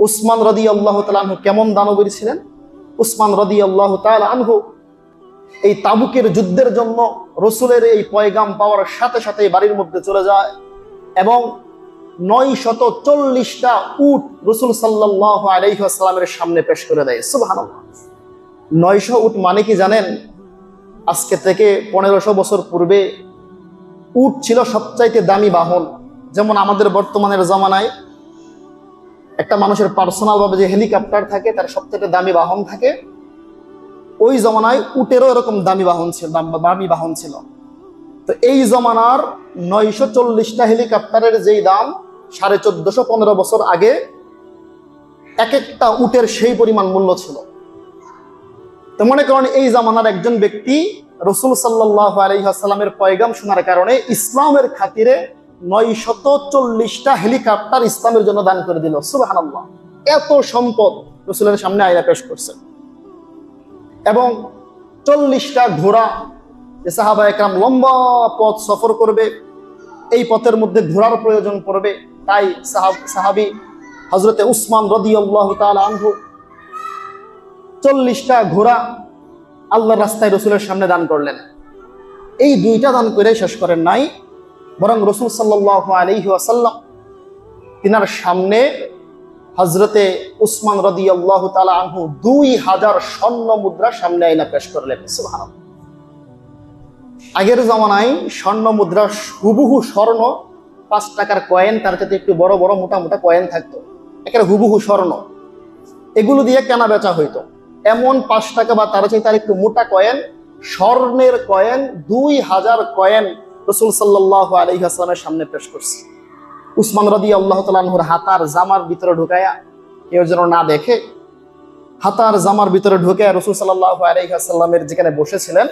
উসমান রাদিয়াল্লাহু তাআলা আনহু কেমন দানবীর ছিলেন? উসমান রাদিয়াল্লাহু তাআলা আনহু এই তাবুকের যুদ্ধের জন্য রসুলের এই পয়গাম পাওয়ার সাথে সাথে বাড়ির মধ্যে চলে যায় এবং 940টা উট রসুল সাল্লাল্লাহু আলাইহি ওয়াসাল্লামের সামনে পেশ করে দেয়। সুবহানাল্লাহ। 900 উট মানে কি জানেন? আজকে থেকে 1500 বছর পূর্বে উট ছিল সবচাইতে দামি বাহন। যেমন আমাদের বর্তমানের জামানায় একটা মানুষের পার্সোনাল ভাবে যে হেলিকপ্টার থাকে, তার সবচেয়ে দামি বাহন থাকে, ওই জমানায় উটেরও এরকম দামি বাহন ছিল। তো এই জমানার 940টা হেলিকপ্টারের যেই দাম 1450-15 বছর আগে এক একটা উটের সেই পরিমাণ মূল্য ছিল। তো মনে করেন এই জামানার একজন ব্যক্তি রসুল সাল্লাল্লাহু আলাইহি ওয়াসাল্লামের পয়গাম শোনার কারণে ইসলামের খাতিরে 940টা হেলিকপ্টার ইসলামের জন্য দান করে দিল। সুবহানাল্লাহ। এত সম্পদ রসুলের সামনে আয়না পেশ করছে এবং 40টা ঘোড়া, যে সাহাবায়ে কেরাম লম্বা পথ সফর করবে, এই পথের মধ্যে ঘোড়ার প্রয়োজন পড়বে, তাই সাহাবী হযরতে উসমান রাদিয়াল্লাহু তাআলা আনহু 40টা ঘোড়া আল্লাহর রাস্তায় রসুলের সামনে দান করলেন। এই দুইটা দান করে শেষ করেন নাই, বরং রসুল সাল্লাল্লাহু আলাইহি ওয়াসাল্লাম তিনার সামনে হযরতে উসমান রাদিয়াল্লাহু তাআলা আনহু 2000 স্বর্ণ মুদ্রা সামনে আইনা পেশ করলেন। সুবহানাল্লাহ। আগের জামানায় স্বর্ণ মুদ্রা হুবহু স্বর্ণ, 5 টাকার কয়েন, তার সাথে একটু বড় বড় মোটা মোটা কয়েন থাকতো, একেবারে হুবহু স্বর্ণ, এগুলো দিয়ে কেনা বেচা হইতো। এমন 5 টাকা বা তার চাইতে আর একটু মোটা কয়েন, স্বর্ণের কয়েন 2000 কয়েন রাসূল সাল্লাল্লাহু আলাইহি ওয়াসাল্লামের সামনে পেশ করছে। উসমান রাদিয়াল্লাহু তাআলা আনহুর হাতার জামার ভিতরে ঢুকায়া, কেউ যেন না দেখে, হাতার জামার ভিতরে ঢুকে রাসূল সাল্লাল্লাহু আলাইহি ওয়াসাল্লামের যেখানে বসেছিলেন,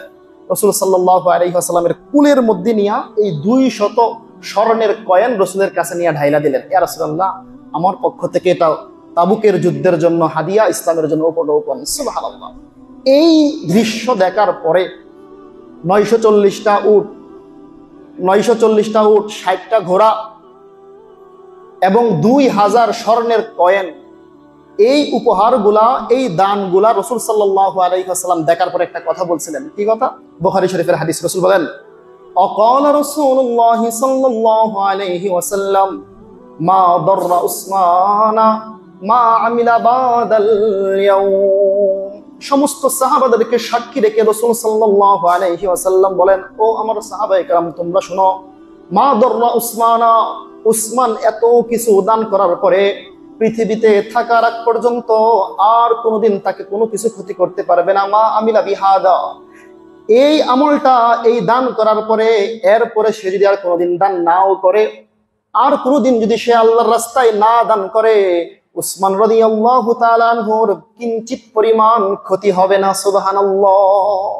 রাসূল সাল্লাল্লাহু আলাইহি ওয়াসাল্লামের কুলের মধ্যে নিয়ে এই 200 স্বর্ণের কয়েন রাসূলের কাছে নিয়ে ঢাইলা দিলেন। ইয়া রাসূলুল্লাহ, আমার পক্ষ থেকে এটা তাবুকের যুদ্ধের জন্য হাদিয়া, ইসলামের জন্য উপঢৌকন। সুবহানাল্লাহ। এই দৃশ্য দেখার পরে 940টা উট, 60টা ঘোড়া এবং 2000 স্বর্ণের কয়েন, এই উপহারগুলা, এই দানগুলা রাসূল সাল্লাল্লাহু আলাইহি ওয়াসাল্লাম দেখার পরে একটা কথা বলছিলেন। কি কথা? বুখারী শরীফের হাদিস। রাসূল বলেন, অকালা রাসূলুল্লাহ সাল্লাল্লাহু আলাইহি ওয়াসাল্লাম মা দাররা উসমানা মা আমিলা বাদাল ইয়াউম। সমস্ত সাহাবাদেরকে সাক্ষী রেখে রাসূল সাল্লাল্লাহু আলাইহি ওয়াসাল্লাম বলেন, ও আমার সাহাবায়ে কেরাম, তোমরা শোনো, মা দাররা উসমানা, উসমান এত কিছু দান করার পরে পৃথিবীতে থাকার আগ পর্যন্ত আর কোনোদিন তাকে কোনো কিছু ক্ষতি করতে পারবে না। মা আমিলা বিহাদা, এই আমলটা, এই দান করার পরে, এরপরে সে যদি আর কোনোদিন দান নাও করে, আর কোনোদিন যদি সে আল্লাহর রাস্তায় না দান করে, উসমান রাদিয়াল্লাহু তাআলা আনহুর কিঞ্চিত পরিমাণ ক্ষতি হবে না। সুবহানাল্লাহ।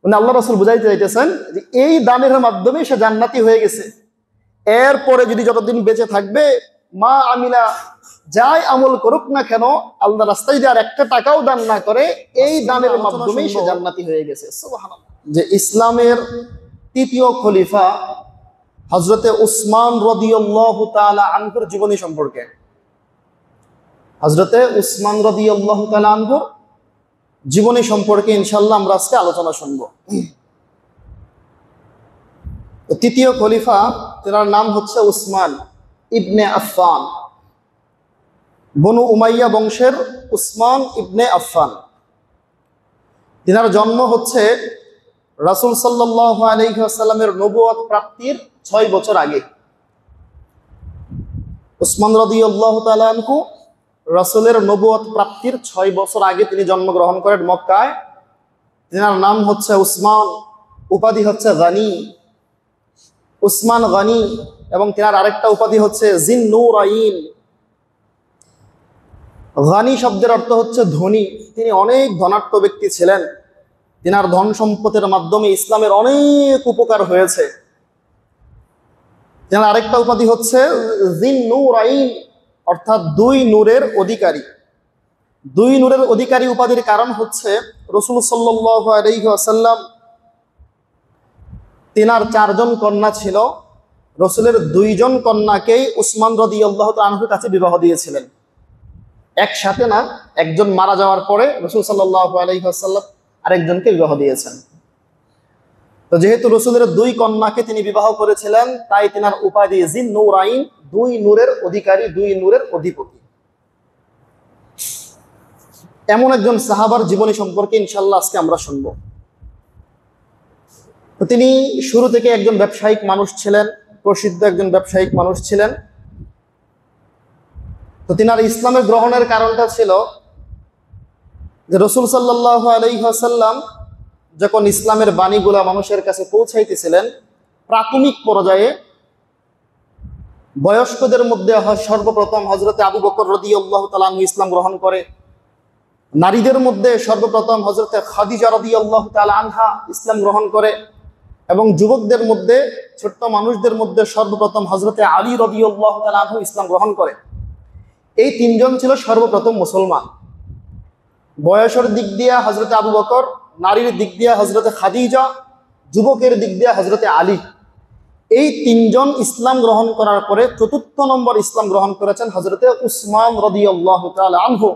মানে আল্লাহ রাসূল বুঝাইতে চাইতেছেন যে এই দানের মাধ্যমে সে জান্নাতি হয়ে গেছে। এরপরে যদি যতদিন বেঁচে থাকবে, মা আমিলা, যাই আমল করুক না কেন, আল্লাহ রাস্তায় যদি আর একটা টাকাও দান না করে, এই দানের মাধ্যমেই সে জান্নাতি হয়ে গেছে। সুবহানাল্লাহ। যে ইসলামের তৃতীয় খলিফা হযরতে উসমান রাদিয়াল্লাহু তাআলা আনহুর জীবনী সম্পর্কে, হযরতে উসমান রাদিয়াল্লাহু তাআলা আনহুর জীবনী সম্পর্কে ইনশাআল্লাহ আমরা আজকে আলোচনা শুনব। তৃতীয় খলিফা, তার নাম হচ্ছে উসমান ইবনে আফফান, বনু উমাইয়া বংশের উসমান ইবনে আফফান। তিনার জন্ম হচ্ছে রাসূল সাল্লাল্লাহু আলাইহি ওয়াসাল্লামের নবুয়ত প্রাপ্তির 6 বছর আগে। উসমান রাদিয়াল্লাহু তাআলা আনহু রাসূলের নবুয়ত প্রাপ্তির 6 বছর আগে তিনি জন্মগ্রহণ করেন মক্কায়। তিনার নাম হচ্ছে উসমান, উপাধি হচ্ছে গানি, উসমান গানি, এবং তিনার আরেকটা উপাধি হচ্ছে জিন্নুরাইন। গানি শব্দের অর্থ হচ্ছে ধনী। তিনি অনেক ধনাঢ্য ব্যক্তি ছিলেন। তিনার ধন সম্পদের মাধ্যমে ইসলামের অনেক উপকার হয়েছে। তিনার আরেকটা উপাধি হচ্ছে জিন্নুরাইন, অর্থাৎ 2 নূরের অধিকারী। 2 নূরের অধিকারী উপাধির কারণ হচ্ছে রাসূল সাল্লাল্লাহু আলাইহি ওয়াসাল্লাম, তিনার 4 জন কন্যা ছিল। রাসূলের 2 জন কন্যাকেই উসমান রাদিয়াল্লাহু তাআলা আনহুর কাছে বিবাহ দিয়েছিলেন। একসাথে না, একজন মারা যাওয়ার পরে রাসূল সাল্লাল্লাহু আলাইহি ওয়াসাল্লাম আরেকজনকে বিবাহ দিয়েছেন। তো যেহেতু রাসূলের দুই কন্যাকে তিনি বিবাহ করেছিলেন, তাই তিনার উপাধি জিন নূরাইন, দুই নূরের অধিকারী, দুই নূরের অধিপতি। এমন একজন সাহাবার জীবনী সম্পর্কে ইনশাআল্লাহ আজকে আমরা শুনব। তো তিনি শুরু থেকে একজন ব্যবসায়িক মানুষ ছিলেন, প্রসিদ্ধ একজন ব্যবসায়িক মানুষ ছিলেন। তো তিনার ইসলামের গ্রহণের কারণটা ছিল যে রাসূল সাল্লাল্লাহু আলাইহি ওয়াসাল্লাম যখন ইসলামের বাণীগুলা মানুষের কাছে পৌঁছাইতেছিলেন, প্রাথমিক পর্যায়ে বয়স্কদের মধ্যে সর্বপ্রথম হযরতে আবু বকর রাদিয়াল্লাহু তাআলা আনহু ইসলাম গ্রহণ করে, নারীদের মধ্যে সর্বপ্রথম হযরতে খাদিজা রাদিয়াল্লাহু তাআলা আনহা ইসলাম গ্রহণ করে, এবং যুবকদের মধ্যে, ছোট্ট মানুষদের মধ্যে সর্বপ্রথম হযরতে আলী রাদিয়াল্লাহু তাআলা আনহু ইসলাম গ্রহণ করে। এই তিনজন ছিল সর্বপ্রথম মুসলমান। বয়সের দিক দিয়ে হযরতে আবু বকর, নারীর দিক দিয়ে হযরতে খাদিজা, যুবকের দিক দিয়ে হযরতে আলী। এই তিনজন ইসলাম গ্রহণ করার পরে চতুর্থ নম্বর ইসলাম গ্রহণ করেছেন হযরতে উসমান রাদিয়াল্লাহু তাআলা আনহু।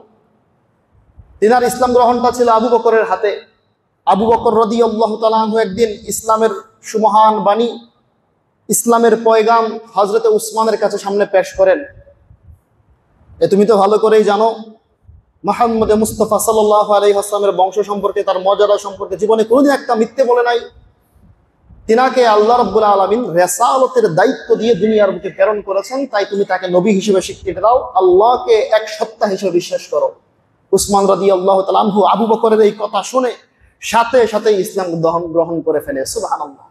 তিনার ইসলাম গ্রহণটা ছিল আবু বকরের হাতে। আবু বকর রাদিয়াল্লাহু তাআলা আনহু একদিন ইসলামের সুমহান বাণী, ইসলামের পয়গাম হযরতে উসমানের কাছে সামনে পেশ করেন। তুমি তো ভালো করেই জানো, মুহাম্মদ মুস্তাফা সাল্লাল্লাহু আলাইহি ওয়াসাল্লামের বংশ সম্পর্কে, তার মর্যাদা সম্পর্কে জীবনে কোনোদিন একটা মিথ্যে বলে নাই। তিনাকে আল্লাহ রাব্বুল আলামিন রিসালাতের দায়িত্ব দিয়ে দুনিয়ার বুকে প্রেরণ করেছেন, তাই তুমি তাকে নবী হিসেবে স্বীকৃতি দাও, আল্লাহকে এক সত্তা হিসেবে বিশ্বাস করো। উসমান রাদিয়াল্লাহু তাআলা আনহু আবু বকরের এই কথা শুনে সাথে সাথে ইসলাম গ্রহণ করে ফেলে। সুবহানাল্লাহ।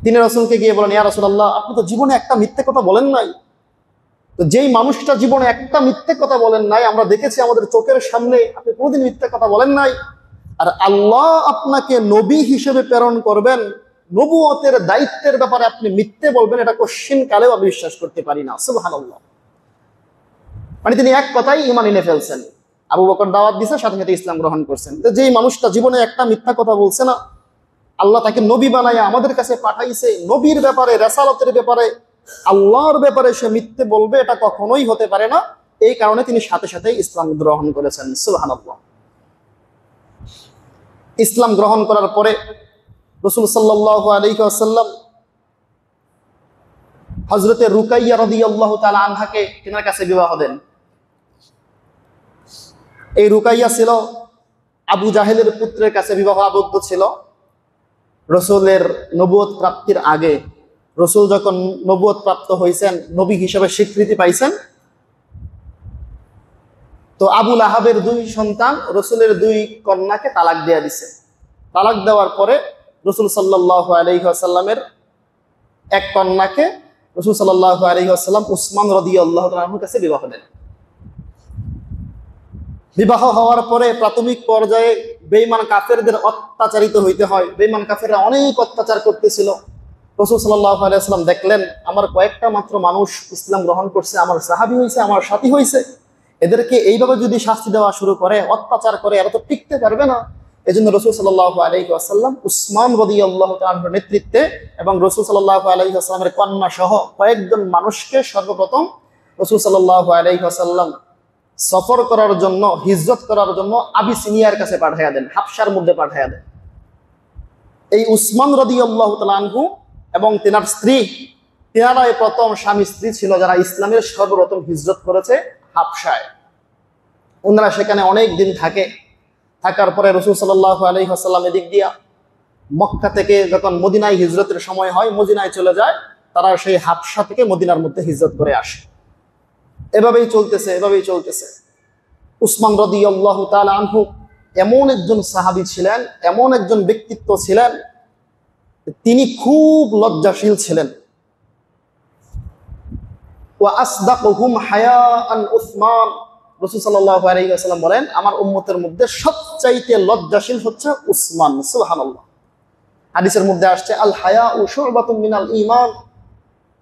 তিনি রাসূলকে গিয়ে বলেন, ইয়া রাসূলুল্লাহ, আপনি তো জীবনে একটা মিথ্যে কথা বলেন নাই। তো যেই মানুষটা জীবনে একটা মিথ্যে কথা বলেন নাই, আমরা দেখেছি আমাদের চোখের সামনে, আপনি কোনোদিন মিথ্যে কথা বলেন নাই, আর আল্লাহ আপনাকে নবী হিসেবে প্রেরণ করবেন, নবুয়তের দায়িত্বের ব্যাপারে আপনি মিথ্যে বলবেন, এটা কোশ্চিন কালেও আমি বিশ্বাস করতে পারি না। সুবহানাল্লাহ। মানে তিনি এক কথাই ঈমান এনে ফেলছেন। আবু বকর দাওয়াত দিয়েছে, সাথে সাথে ইসলাম গ্রহণ করছেন। তো যেই মানুষটা জীবনে একটা মিথ্যা কথা বলছে না, আল্লাহ তাকে নবী বানাইয়া আমাদের কাছে পাঠাইছে, নবীর ব্যাপারে, রিসালাতের ব্যাপারে, আল্লাহর ব্যাপারে সে মিথ্যে বলবে, এটা কখনোই হতে পারে না। এই কারণে তিনি সাথে সাথে ইসলাম গ্রহণ করেছেন। সুবহানাল্লাহ। ইসলাম গ্রহণ করার পরে রাসূল সাল্লাল্লাহু আলাইহি ওয়াসাল্লাম হযরতে রুকাইয়া রাদিয়াল্লাহু তাআলা আনহাকে তিনার কাছে বিবাহ দেন। এই রুকাইয়া ছিল আবু জাহেলের পুত্রের কাছে বিবাহ আবদ্ধ ছিল। রাসূলের নবুয়ত প্রাপ্তির আগে, রাসূল যখন নবুয়ত প্রাপ্ত হয়েছেন, নবী হিসেবে স্বীকৃতি পাইছেন, তো আবু লাহাবের দুই সন্তান রাসূলের দুই কন্যাকে তালাক দিয়ে দিছে। তালাক দেওয়ার পরে রাসূল সাল্লাল্লাহু আলাইহি ওয়াসাল্লামের এক কন্যাকে রাসূল সাল্লাল্লাহু আলাইহি ওয়াসাল্লাম উসমান রাদিয়াল্লাহু তাআলা আনহুর কাছে বিবাহ দেন। বিবাহ হওয়ার পরে প্রাথমিক পর্যায়ে বেঈমান কাফেরদের অত্যাচারিত হইতে হয়। বেঈমান কাফেররা অনেক অত্যাচার করতেছিল। রাসূল সাল্লাল্লাহু আলাইহি ওয়াসাল্লাম দেখলেন, আমার কয়েকটা মাত্র মানুষ ইসলাম গ্রহণ করছে, আমার সাহাবী হয়েছে, আমার সাথী হয়েছে, এদেরকে এইভাবে যদি শাস্তি দেওয়া শুরু করে, অত্যাচার করে, এরা তো টিকতে পারবে না। এজন্য রাসূল সাল্লাল্লাহু আলাইহি ওয়াসাল্লাম উসমান রাদিয়াল্লাহু তাআলার নেতৃত্বে এবং রাসূল সাল্লাল্লাহু আলাইহি ওয়াসাল্লামের কন্যা সহ কয়েকজন মানুষকে সর্বপ্রথম রাসূল সাল্লাল্লাহু আলাইহি ওয়াসাল্লাম সফর করার জন্য, হিজরত করার জন্য আবিসিনিয়ার কাছে পাঠাইয়া দেন, হাবশার মধ্যে পাঠাইয়া দেন। এই উসমান রাদিয়াল্লাহু তাআলা আনহু এবং তিনার স্ত্রী, তিনারাই প্রথম স্বামী স্ত্রী ছিল যারা ইসলামের সর্বপ্রথম হিজরত করেছে হাবশায়। ওনারা সেখানে অনেক দিন থাকার পরে রাসূল সাল্লাল্লাহু আলাইহি ওয়াসাল্লাম এদিক দিয়া মক্কা থেকে যখন মদিনায় হিজরতের সময় হয়, মদিনায় চলে যায়, তারা সেই হাবশা থেকে মদিনার মধ্যে হিজরত করে আসে। এভাবেই চলতেছে। উসমান রাদিয়াল্লাহু তাআলা আনহু এমন একজন সাহাবী ছিলেন, এমন একজন ব্যক্তিত্ব ছিলেন, তিনি খুব লজ্জাশীল ছিলেন। ওয়া আসদাকুহুম হায়াআন উসমান, রাসূল সাল্লাল্লাহু আলাইহি ওয়াসাল্লাম বলেন, আমার উম্মতের মধ্যে সবচাইতে লজ্জাশীল হচ্ছে উসমান। সুবহানাল্লাহ। হাদিসের মধ্যে আসছে, আল হায়াউ শুবাতুম মিনাল ঈমান,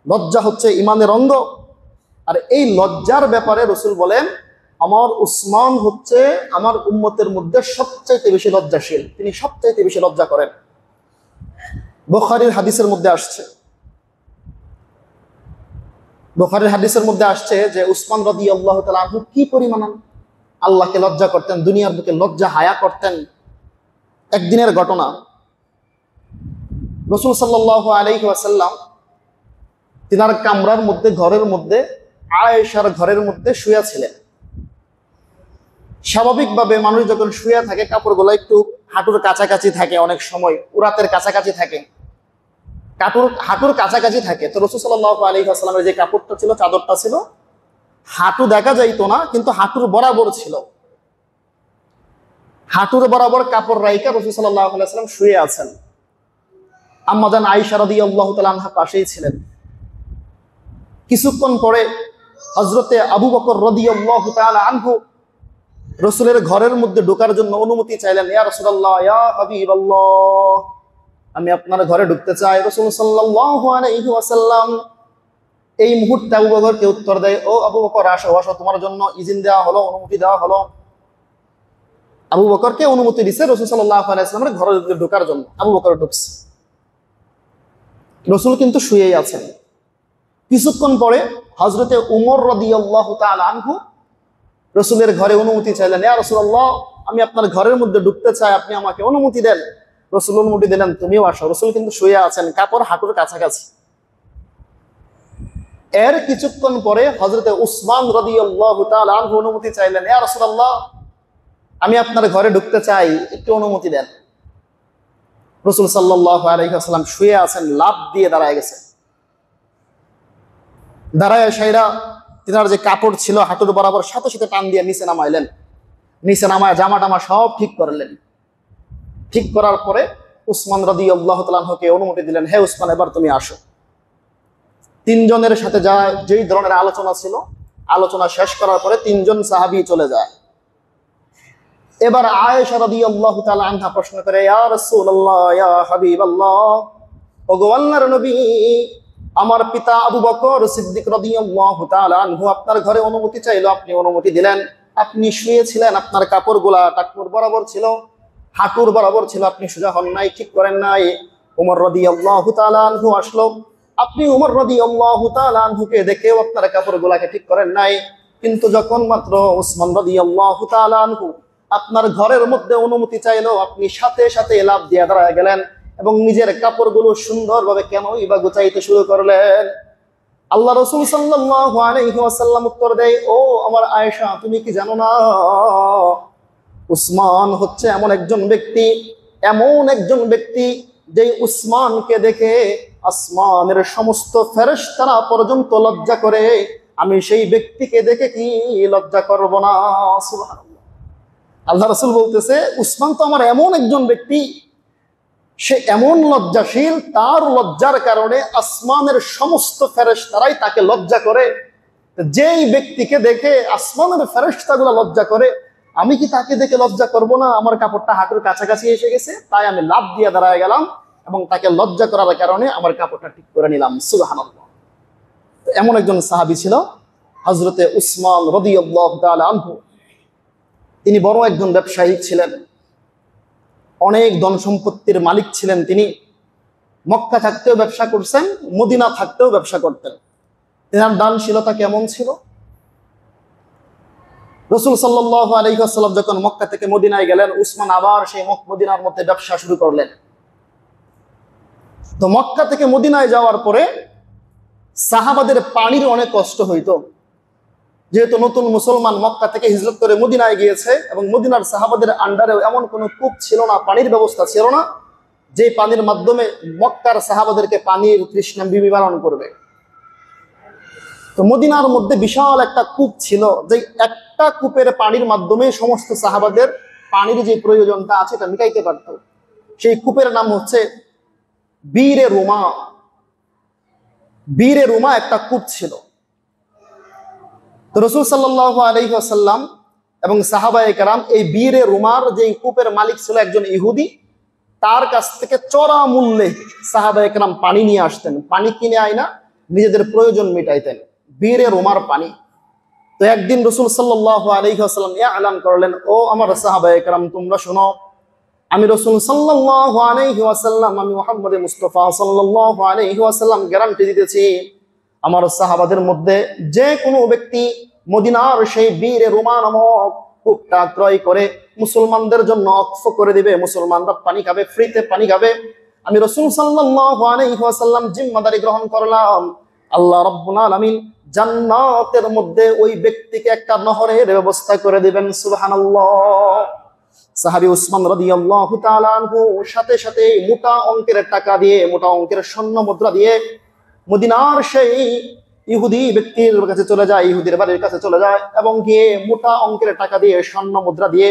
লজ্জা হচ্ছে ঈমানের অঙ্গ। আর এই লজ্জার ব্যাপারে রাসূল বলেন, আমার উসমান হচ্ছে আমার উম্মতের মধ্যে সবচাইতে বেশি লজ্জাশীল, তিনি সবচাইতে বেশি লজ্জা করেন। বুখারীর হাদিসের মধ্যে আসছে, বুখারীর হাদিসের মধ্যে আসছে যে উসমান রাদিয়াল্লাহু তাআলা আনহু কি পরিমাণ আল্লাহকে লজ্জা করতেন, দুনিয়ার বুকে লজ্জা হায়া করতেন। একদিনের ঘটনা, রাসূল সাল্লাল্লাহু আলাইহি ওয়াসাল্লাম তিনার কামরার মধ্যে, ঘরের মধ্যে, আয়েশার ঘরের মধ্যে শুয়ে ছিলেন। স্বাভাবিকভাবে মানুষ যখন শুয়ে থাকে কাপড়গুলো একটু হাঁটুর কাছাকাছি থাকে, অনেক সময় উরাতের কাছাকাছি থাকে, হাঁটুর কাছাকাছি থাকে। তো রাসূল সাল্লাল্লাহু আলাইহি ওয়াসাল্লামের যে কাপড়টা ছিল, চাদরটা ছিল, হাঁটু দেখা যাইতো না, কিন্তু হাঁটুর বরাবর ছিল। হাঁটুর বরাবর কাপড় রাইকা রাসূল সাল্লাল্লাহু আলাইহি ওয়াসাল্লাম শুয়ে আছেন। আম্মা জান আয়েশা রাদিয়াল্লাহু তাআলা আনহা পাশেই ছিলেন। কিছুক্ষণ পরে হযরতে আবু বকর রাদিয়াল্লাহু তাআলা আনহু রাসূলের ঘরের মধ্যে ঢোকার জন্য অনুমতি চাইলেন। ইয়া রাসূলুল্লাহ, ইয়া হাবিবাল্লাহ, আমি আপনার ঘরে ঢুকতে চাই। রাসূল সাল্লাল্লাহু আলাইহি ওয়াসাল্লাম এই মুহূর্তে আবু বকরকে উত্তর দেয়, ও আবু বকর, আসো আসো, তোমার জন্য ইজিন দেওয়া হলো, অনুমতি দেওয়া হলো। আবু বকরকে অনুমতি দিচ্ছে রাসূল সাল্লাল্লাহু আলাইহি ওয়াসাল্লামের ঘরে ঢোকার জন্য। আবু বকর ঢুকছে, রাসূল কিন্তু শুয়েই আছেন। কিছুক্ষণ পরে হযরতে উমর রাদিয়াল্লাহু তাআলা আনহু রাসূলের ঘরে অনুমতি চাইলেন। ইয়া রাসূলুল্লাহ, আমি আপনার ঘরের মধ্যে ঢুকতে চাই, আপনি আমাকে অনুমতি দেন। রাসূল অনুমতি দিলেন, তুমিও আসো। রাসূল কিন্তু শুয়ে আছেন, কাপড় হাঁটুর কাছাকাছি। এর কিছুক্ষণ পরে হযরতে উসমান রাদিয়াল্লাহু তাআলা আনহু অনুমতি চাইলেন। ইয়া রাসূলুল্লাহ, আমি আপনার ঘরে ঢুকতে চাই, একটু অনুমতি দেন। রাসূল সাল্লাল্লাহু আলাইহি ওয়াসাল্লাম শুয়ে আছেন, লাফ দিয়ে দাঁড়ায় গেছে। দাঁড়ায় সাইরা তিনার যে কাপড় ছিল হাঁটুর বরাবর, সাথে সাথে টান দিয়ে নিচে নামাইলেন। নিচে নামায় জামা টামা সব ঠিক করলেন। ঠিক করার পরে উসমান রাদিয়াল্লাহু তাআলা আনহুকে অনুমতি দিলেন, হে উসমান, এবার তুমি আসো। তিনজনের সাথে যেই ধরনের আলোচনা ছিল, আলোচনা শেষ করার পরে তিনজন সাহাবী চলে যায়। এবার আয়েশা রাদিয়াল্লাহু তাআলা আনহা প্রশ্ন করে, ইয়া রাসূলুল্লাহ, ইয়া হাবিবাল্লাহ, ওগো আল্লাহর নবী, আমার পিতা আবু বকর সিদ্দিক রাদিয়াল্লাহু তাআলা আনহু আপনার ঘরে অনুমতি চাইলো, আপনি অনুমতি দিলেন। আপনি শুয়েছিলেন, আপনার কাপড়গুলা টাকনুর বরাবর ছিল, হাঁটুর বরাবর ছিল, আপনি সোজা হন নাই, ঠিক করেন নাই। ওমর রাদিয়াল্লাহু তাআলা আনহু আসলো, আপনি ওমর রাদিয়াল্লাহু তাআলা আনহুকে দেখেও আপনার কাপড়গুলাকে ঠিক করেন নাই। কিন্তু যখন মাত্র উসমান রাদিয়াল্লাহু তাআলা আনহু আপনার ঘরের মধ্যে অনুমতি চাইলো, আপনি সাথে সাথে লাফ দিয়ে দাঁড়ায় গেলেন এবং নিজের কাপড়গুলো সুন্দরভাবে কেনই বা গুছাইতে শুরু করলেন। আল্লাহ রাসূল সাল্লাল্লাহু আলাইহি ওয়াসাল্লাম উত্তর দেয়, ও আমার আয়েশা, তুমি কি জানো না, উসমান হচ্ছে এমন একজন ব্যক্তি যে উসমানকে দেখে আসমানের সমস্ত ফেরেশতারা পর্যন্ত লজ্জা করে। আমি সেই ব্যক্তিকে দেখে কি লজ্জা করব না? সুবহানাল্লাহ। আল্লাহ রাসূল বলতেছে, উসমান তো আমার এমন একজন ব্যক্তি, সে এমন লজ্জাশীল, তার লজ্জার কারণে আসমানের সমস্ত ফেরেশতারাই তাকে লজ্জা করে। যেই ব্যক্তিকে দেখে আসমানের ফেরেশতাগুলো লজ্জা করে, আমি কি তাকে দেখে লজ্জা করব না? আমার কাপড়টা হাঁটুর কাছাকাছি এসে গেছে, তাই আমি লাফ দিয়ে দাঁড়ায় গেলাম এবং তাকে লজ্জা করার কারণে আমার কাপড়টা ঠিক করে নিলাম। সুবহানাল্লাহ। এমন একজন সাহাবী ছিল হযরতে উসমান রাদিয়াল্লাহু তাআলা আনহু। তিনি বড় একজন ব্যবসায়ী ছিলেন, অনেক ধন সম্পত্তির মালিক ছিলেন। তিনি মক্কা থাকতেও ব্যবসা করছেন, মদিনা থাকতেও ব্যবসা করতেন। তিনার দানশীলতা কেমন ছিল! রাসূল সাল্লাল্লাহু আলাইহি ওয়াসাল্লাম যখন মক্কা থেকে মদিনায় গেলেন, উসমান আবার সেই মদিনার মধ্যে ব্যবসা শুরু করলেন। তো মক্কা থেকে মদিনায় যাওয়ার পরে সাহাবাদের পানির অনেক কষ্ট হইতো, যেহেতু নতুন মুসলমান মক্কা থেকে হিজরত করে মদিনায় গিয়েছে এবং মদিনার সাহাবাদের আন্ডারেও এমন কোনো কূপ ছিল না, পানির ব্যবস্থা ছিল না যে পানির মাধ্যমে মক্কার সাহাবাদেরকে পানির তৃষ্ণা নিবারণ করবে। তো মদিনার মধ্যে বিশাল একটা কূপ ছিল, যে একটা কূপের পানির মাধ্যমে সমস্ত সাহাবাদের পানির যে প্রয়োজনটা আছে এটা মিটাইতে পারত। সেই কূপের নাম হচ্ছে বীরে রুমা। বীরে রুমা একটা কূপ ছিল। তো রাসূল সাল্লাল্লাহু আলাইহি ওয়াসাল্লাম এবং সাহাবায়ে কেরাম এই বীরে রুমার যে কূপের মালিক ছিল একজন ইহুদি, তার কাছ থেকে চড়া মূল্যে সাহাবায়ে কেরাম পানি নিয়ে আসতেন। পানি কিনে আইনা নিজেদের প্রয়োজন মিটাইতেন, বীরে রুমার পানি। তো একদিন রাসূল সাল্লাল্লাহু আলাইহি ওয়াসাল্লাম এলান করলেন, ও আমার সাহাবায়ে কেরাম, তোমরা শোনো, আমি রাসূল সাল্লাল্লাহু আলাইহি ওয়াসাল্লাম, আমি মুহাম্মদ মুস্তাফা সাল্লাল্লাহু আলাইহি ওয়াসাল্লাম গ্যারান্টি দিতেছি, আমার সাহাবাদের মধ্যে যে কোনো ব্যক্তি মদিনার সেই বীর রোমা নামক কূপটা ক্রয় করে মুসলমানদের জন্য অক্ফ করে দিবে, মুসলমানরা পানি খাবে, ফ্রিতে পানি খাবে, আমি রাসূল সাল্লাল্লাহু আলাইহি ওয়াসাল্লাম জিম্মাদারি গ্রহণ করলাম। আল্লাহ রাব্বুল আলামিন জান্নাতের মধ্যে ওই ব্যক্তিকে একটা নহরের ব্যবস্থা করে দিবেন। সুবহানাল্লাহ। সাহাবী উসমান রাদিয়াল্লাহু তাআলা আনহু সাথে সাথে মোটা অঙ্কের টাকা দিয়ে, মোটা অঙ্কের স্বর্ণ মুদ্রা দিয়ে মদিনার সেই ইহুদি ব্যক্তির কাছে চলে যায়, ইহুদির বাড়ির কাছে চলে যায় এবং গিয়ে মোটা অঙ্কের টাকা দিয়ে, স্বর্ণ মুদ্রা দিয়ে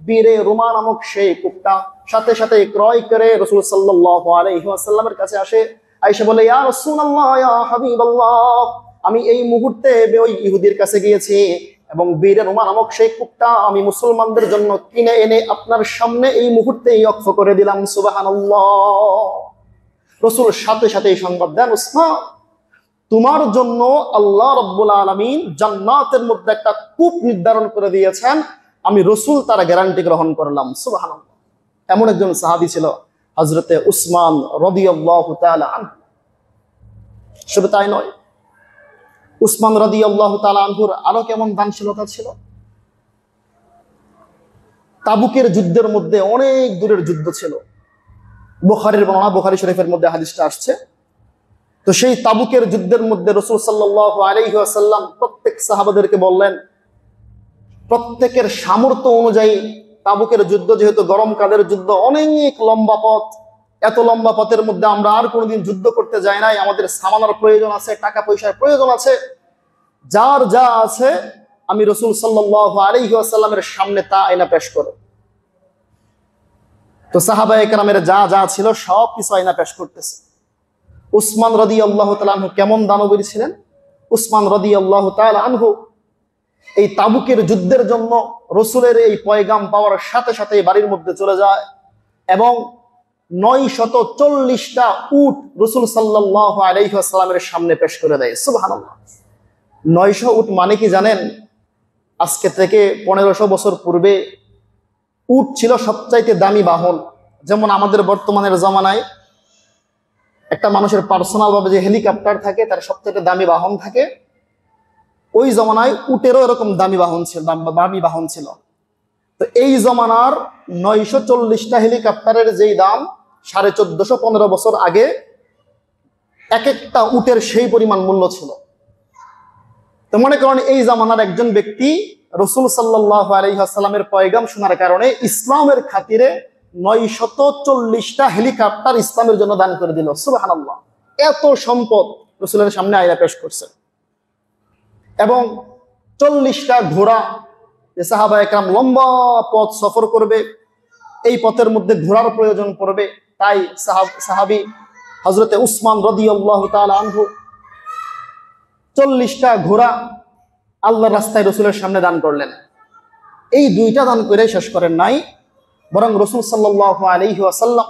বীরে রোমা নামক সেই কূপটা সাথে সাথে ক্রয় করে রাসূল সাল্লাল্লাহু আলাইহি ওয়াসাল্লামের কাছে আসে। আয়েশা বলে, ইয়া রাসূলুল্লাহ, ইয়া হাবিবাল্লাহ, আমি এই মুহূর্তে ওই ইহুদির কাছে গিয়েছি এবং বীরে রোমা নামক সেই কূপটা আমি মুসলমানদের জন্য কিনে এনে আপনার সামনে এই মুহূর্তেই ওয়াকফ করে দিলাম। সুবহানাল্লাহ। রাসূল সাথে সাথে এই সংবাদ দেন, উসমান, তোমার জন্য আল্লাহ রাব্বুল আলামিন জান্নাতের মধ্যে একটা কূপ নির্ধারণ করে দিয়েছেন, আমি রাসূল তার গ্যারান্টি গ্রহণ করলাম। সুবহানাল্লাহ। এমন একজন সাহাবী ছিল হযরতে উসমান রাদিয়াল্লাহু তাআলা আনহু। শুধু তাই নয়, উসমান রাদিয়াল্লাহু তাআলা আনহুর আরো কেমন দানশীলতা ছিল। তাবুকের যুদ্ধের মধ্যে, অনেক দূরের যুদ্ধ ছিল, বুখারীর বর্ণনা, বুখারী শরীফের মধ্যে হাদিসটা আসছে। তো সেই তাবুকের যুদ্ধের মধ্যে রাসূল সাল্লাল্লাহু আলাইহি ওয়াসাল্লাম প্রত্যেক সাহাবাদেরকে বললেন, প্রত্যেকের সামর্থ্য অনুযায়ী, তাবুকের যুদ্ধ যেহেতু গরমকালের যুদ্ধ, অনেক লম্বা পথ, এত লম্বা পথের মধ্যে আমরা আর কোনোদিন যুদ্ধ করতে যাই নাই, আমাদের সামানার প্রয়োজন আছে, টাকা পয়সার প্রয়োজন আছে, যার যা আছে আমি রাসূল সাল্লাল্লাহু আলাইহি ওয়াসাল্লামের সামনে তা আয়না পেশ করো। তো সাহাবায়ে কেরামের যা যা ছিল সব কিছু আয়না পেশ করতেছে। উসমান রাদিয়াল্লাহু তাআলা আনহু কেমন দানবীর ছিলেন। উসমান রাদিয়াল্লাহু তাআলা আনহু এই তাবুকের যুদ্ধের জন্য রাসূলের এই পয়গাম পাওয়ার সাথে সাথে বাড়ির মধ্যে চলে যায় এবং 940টা উট রাসূল সাল্লাল্লাহু আলাইহি ওয়াসাল্লামের সামনে পেশ করে দেয়। সুবহানাল্লাহ। 900 উট মানে কি জানেন? আজকে থেকে 1500 বছর পূর্বে উট ছিল সবচাইতে দামি বাহন। যেমন আমাদের বর্তমানের জামানায় একটা মানুষের পার্সোনাল ভাবে যে হেলিকপ্টার থাকে, তার সবচেয়ে দামি বাহন থাকে, ওই জমানায় উটেরও এরকম দামি বাহন ছিল। তো এই জমানার 940টা হেলিকপ্টারের যেই দাম 1450-15 বছর আগে এক একটা উটের সেই পরিমাণ মূল্য ছিল। তো মনে করেন এই জামানার একজন ব্যক্তি রাসূল সাল্লাল্লাহু আলাইহি ওয়াসাল্লামের পয়গাম শোনার কারণে ইসলামের খাতিরে 940টা হেলিকপ্টার ইসলামের জন্য দান করে দিল। সুবহানাল্লাহ। এত সম্পদ রাসূলের সামনে আয়না পেশ করছে এবং 40টা ঘোড়া, যে সাহাবায়ে কেরাম লম্বা পথ সফর করবে, এই পথের মধ্যে ঘোড়ার প্রয়োজন পড়বে, তাই সাহাবী হযরতে উসমান রাদিয়াল্লাহু তাআলা আনহু 40টা ঘোড়া আল্লাহর রাস্তায় রাসূলের সামনে দান করলেন। এই দুইটা দান করে শেষ করেন নাই, বরং রাসূল সাল্লাল্লাহু আলাইহি ওয়াসাল্লাম